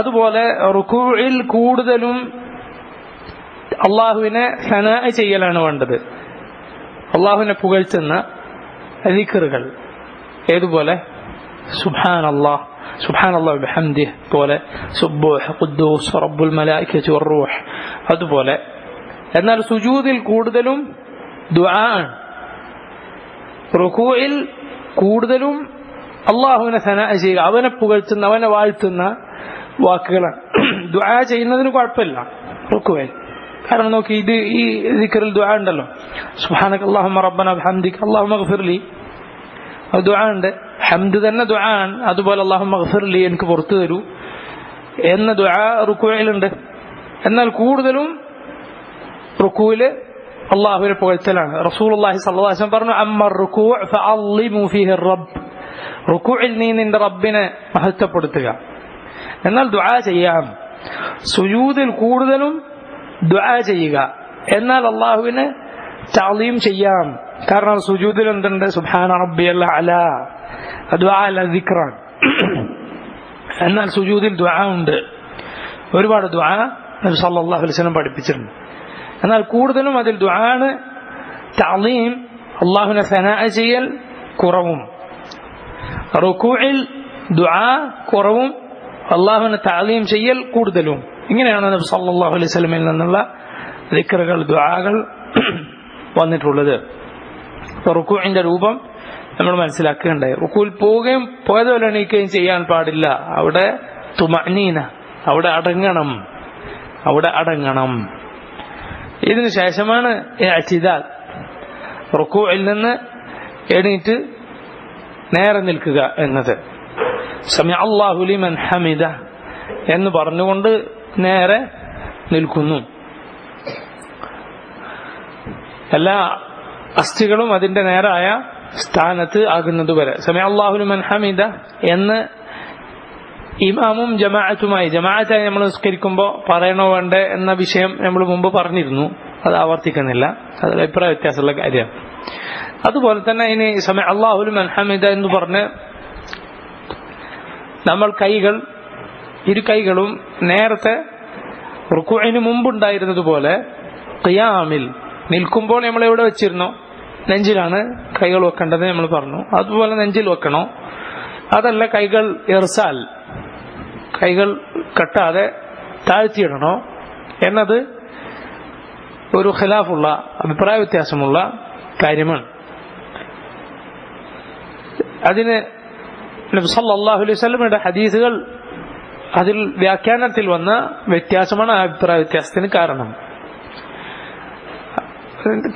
അതുപോലെ റുകൂഇൽ കൂടുതലും അള്ളാഹുവിനെ സനാ ചെയ്യലാണ് വേണ്ടത്. അള്ളാഹുവിനെ പുകഴ്ത്തുന്ന ദിക്റുകൾ ഏതുപോലെ സുബ്ഹാനല്ലാഹ് സുബ്ഹാനല്ലാഹി വബിഹംദിഹി പോലെ സുബ്ബൂഹ് ഖുദ്ദൂസ് റബ്ബുൽ മലായികതി വറൂഹ് അതുപോലെ. എന്നാൽ സുജൂദിൽ കൂടുതലും ദുആ ആണ്. റുകൂഇൽ കൂടുതലും അള്ളാഹുവിനെ സനാ ചെയ്യുക, അവനെ പുകഴ്ത്തുന്ന അവനെ വാഴ്ത്തുന്ന വാക്കുകളാണ്. ദുആ ചെയ്യുന്നതിന് കുഴപ്പമില്ല റുകൂഇൽ. കാരണം നോക്കി ഈ ദിക്റിൽ ദുആ ഉണ്ടല്ലോ, സുബ്ഹാനക അല്ലാഹുമ്മ റബ്ബന വബിഹംദിക അല്ലാഹുമ്മ ഇഗ്ഫിർലി, അത് ദുആ ഉണ്ട്. ഹംദ് തന്നെ ദുആ ആണ്. അതുപോലെ അല്ലാഹുമ്മ ഇഗ്ഫിർലി എനിക്ക് പുറത്തു തരൂ എന്ന ദുആ റുകൂഇലുണ്ട്. എന്നാൽ കൂടുതലും റുകൂഇല് അള്ളാഹുവിനെ പുകഴ്ത്തലാണ്. റസൂലുള്ളാഹി സ്വല്ലല്ലാഹു അലൈഹി വസല്ലം പറഞ്ഞു അമ്മ റുകൂഉ ഫഅള്ളിമു ഫീഹി റബ്ബ്, റുകൂഇൽ നീ നിന്റെ റബ്ബിനെ മഹത്വപ്പെടുത്തുക. എന്നാൽ ദുആ ചെയ്യാം. സുജൂദിൽ കൂടുതലും ദുആ ചെയ്യുക. എന്നാൽ അള്ളാഹുവിന് തഅലീം ചെയ്യാം. കാരണം സുജൂദിൽ എന്തുണ്ട്? സുബ്ഹാന റബ്ബിയൽ അഅ്ലാ, ദുആ അല്ല ദിക്റാണ്. എന്നാൽ സുജൂദിൽ ദുആ ഉണ്ട്. ഒരുപാട് ദുആ നബി സല്ലല്ലാഹു അലൈഹി വസല്ലം പഠിപ്പിച്ചിട്ടുണ്ട്. എന്നാൽ കൂടുതലും അതിൽ ദുആണ്. തഅലീം, അള്ളാഹുവിനെ സനാ ചെയ്യൽ കുറവും. റുകൂഇൽ ദുആ കുറവും, അള്ളാഹുവിനെ തഅലീം ചെയ്യൽ കൂടുതലും. ഇങ്ങനെയാണ് നബി സല്ലല്ലാഹു അലൈഹി വസല്ലമയിൽ നിന്നുള്ള ദിക്റുകൾ, ദുആകൾ വന്നിട്ടുള്ളത്. റുകൂഇന്റെ രൂപം നമ്മൾ മനസ്സിലാക്കുകയുണ്ടായി. റുകൂൽ പോയതുപോലെ എണീക്കുകയും ചെയ്യാൻ പാടില്ല. അവിടെ തുമഅനീന, അവിടെ അടങ്ങണം. ഇതിനു ശേഷമാണ് ഇഅ്തിദാൽ, റുകൂഇൽ നിന്ന് എണീറ്റ് നേരെ നിൽക്കുക എന്നത്. സമിഅ അല്ലാഹു ലിമൻ ഹമിദ എന്ന് പറഞ്ഞുകൊണ്ട് നേരെ നിൽക്കുന്നു. എല്ലാ അസ്ഥികളും അതിന്റെ നേരായ സ്ഥാനത്ത് ആകുന്നതുവരെ സമിഅ അല്ലാഹു ലിമൻ ഹമിദ എന്ന് ഇമാമും ജമാഅത്തായി നമ്മൾ നിസ്കരിക്കുമ്പോൾ പറയണോ വേണ്ടേ എന്ന വിഷയം നമ്മൾ മുമ്പ് പറഞ്ഞിരുന്നു. അത് ആവർത്തിക്കുന്നില്ല, അതിൽ അഭിപ്രായ വ്യത്യാസമുള്ള കാര്യമാണ്. അതുപോലെ തന്നെ ഇനി സമിഅ അല്ലാഹു ലിമൻ ഹമിദ എന്ന് പറഞ്ഞ് നമ്മൾ ഇരു കൈകളും നേരത്തെ റുകൂഇന് മുമ്പുണ്ടായിരുന്നതുപോലെ ഖിയാമിൽ നിൽക്കുമ്പോൾ നമ്മൾ എവിടെ വെച്ചിരുന്നോ നെഞ്ചിലാണ് കൈകൾ വെക്കേണ്ടത് നമ്മൾ പറഞ്ഞു. അതുപോലെ നെഞ്ചിൽ വെക്കണോ, അതല്ല കൈകൾ ഇർസാൽ, കൈകൾ കെട്ടാതെ താഴ്ത്തിയിടണോ എന്നത് ഒരു ഖിലാഫുള്ള, അഭിപ്രായ വ്യത്യാസമുള്ള കാര്യമാണ്. അതിന് നബി സല്ലല്ലാഹു അലൈഹി വസല്ലമയുടെ ഹദീസുകൾ, അതിൽ വ്യാഖ്യാനത്തിൽ വന്ന വ്യത്യാസമാണ് ആ അഭിപ്രായ വ്യത്യാസത്തിന് കാരണം.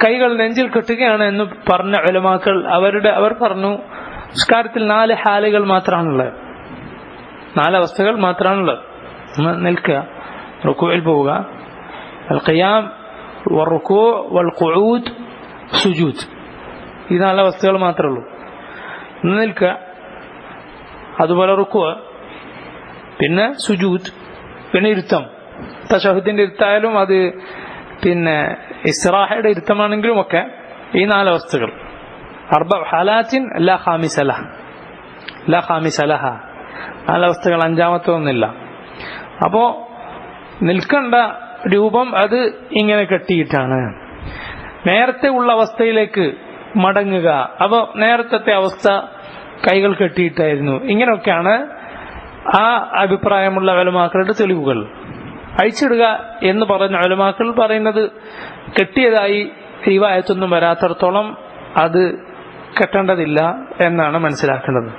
കൈകൾ നെഞ്ചിൽ കെട്ടുകയാണ് എന്ന് പറഞ്ഞ ഉലമാക്കൾ അവർ പറഞ്ഞു നിസ്കാരത്തിൽ 4 ഹാലുകൾ മാത്രമാണുള്ളത്, 4 അവസ്ഥകൾ മാത്രമാണുള്ളത്. നിൽക്കുക, റുകൂഇൽ പോവുക, അൽ ഖിയാം വറുകൂ വൽ ഖുഊദ് സുജൂദ്, ഈ 4 അവസ്ഥകൾ മാത്രമേ ഉള്ളൂ. നിൽക്കുക, അതുപോലെ റുക്കൂ, പിന്നെ സുജൂദ്, പിന്നെ ഇരുത്തം. തശഹുദിന്റെ ഇരുത്തായാലും അത് പിന്നെ ഇസ്തിറാഹയുടെ ഇരുത്തമാണെങ്കിലും ഒക്കെ ഈ 4 അവസ്ഥകൾ. അർബഅ ഹാലാത്തിൻ ലാ ഖാമിസ ലഹ, 4 അവസ്ഥകൾ, 5ാമത്തെ ഒന്നില്ല. അപ്പോ നിൽക്കേണ്ട രൂപം അത് ഇങ്ങനെ കെട്ടിയിട്ടാണ്. നേരത്തെ ഉള്ള അവസ്ഥയിലേക്ക് മടങ്ങുക, അപ്പൊ നേരത്തെ അവസ്ഥ കൈകൾ കെട്ടിയിട്ടായിരുന്നു. ഇങ്ങനെയൊക്കെയാണ് ആ അഭിപ്രായമുള്ള ഉലമാക്കളുടെ തെളിവുകൾ. അഴിച്ചിടുക എന്ന് പറഞ്ഞ ഉലമാക്കൾ പറയുന്നത് കെട്ടിയതായി റിവായത്തൊന്നും വരാത്തടത്തോളം അത് കെട്ടേണ്ടതില്ല എന്നാണ് മനസ്സിലാക്കേണ്ടത്.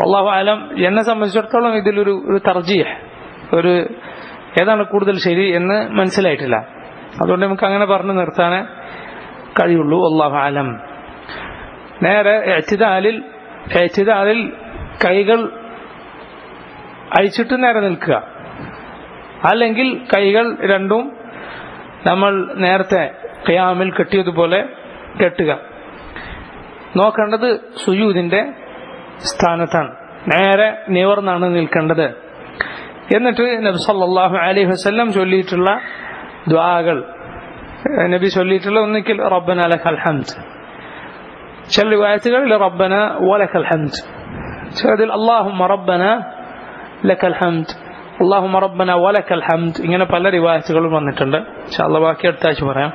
അല്ലാഹു അലം, എന്നെ സംബന്ധിച്ചിടത്തോളം ഇതിലൊരു തർജീഹ്, ഏതാണ് കൂടുതൽ ശരി എന്ന് മനസ്സിലായിട്ടില്ല. അതുകൊണ്ട് നമുക്ക് അങ്ങനെ പറഞ്ഞു നിർത്താനേ കഴിയുള്ളൂ. അല്ലാഹു അലം. നേരെ ഇഅ്തിദാലിൽ കൈകൾ അഴിച്ചിട്ട് നേരെ നിൽക്കുക, അല്ലെങ്കിൽ കൈകൾ രണ്ടും നമ്മൾ നേരത്തെ ഖിയാമിൽ കെട്ടിയതുപോലെ കെട്ടുക. നോക്കേണ്ടത് സുജൂദിന്റെ സ്ഥാനത്താണ്, നേരെ നിവർന്നാണ് നിൽക്കേണ്ടത്. എന്നിട്ട് നബി സല്ലല്ലാഹു അലൈഹി വസല്ലം ചൊല്ലിയിട്ടുള്ള ദുആകൾ, നബി ചൊല്ലിയിട്ടുള്ള ഒന്നിക്കൽ റബ്ബന ലക്കൽ ഹംദ്, ചില റിവായത്തുകളിൽ റബ്ബന വലക്കൽ ഹംദ്, ചിലതിൽ അല്ലാഹുമ്മ റബ്ബന ലക്കൽ ഹംദ്, അല്ലാഹുമ്മ റബ്ബന വലക്കൽ ഹംദ്, ഇങ്ങനെ പല റിവായത്തുകളും വന്നിട്ടുണ്ട്. ഇൻഷാഅല്ലാഹ് ബാക്കി അടുത്ത ആഴ്ച പറയാം.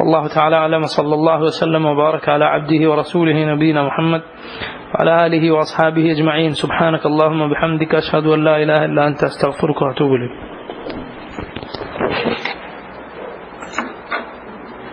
വല്ലാഹു തആല അലം. സല്ലല്ലാഹു വസല്ലം വബാറക അലാ അബ്ദിഹി വറസൂലിഹി നബീന മുഹമ്മദ് വഅലാ ആലിഹി വഅസ്ഹാബിഹി അജ്മഈൻ. സുബ്ഹാനക അല്ലാഹുമ്മ ബിഹംദിക അഷ്ഹദു അൻ ലാ ഇലാഹ ഇല്ലാ അൻത അസ്തഗ്ഫിറുക വഅതൂബു ഇലൈക്.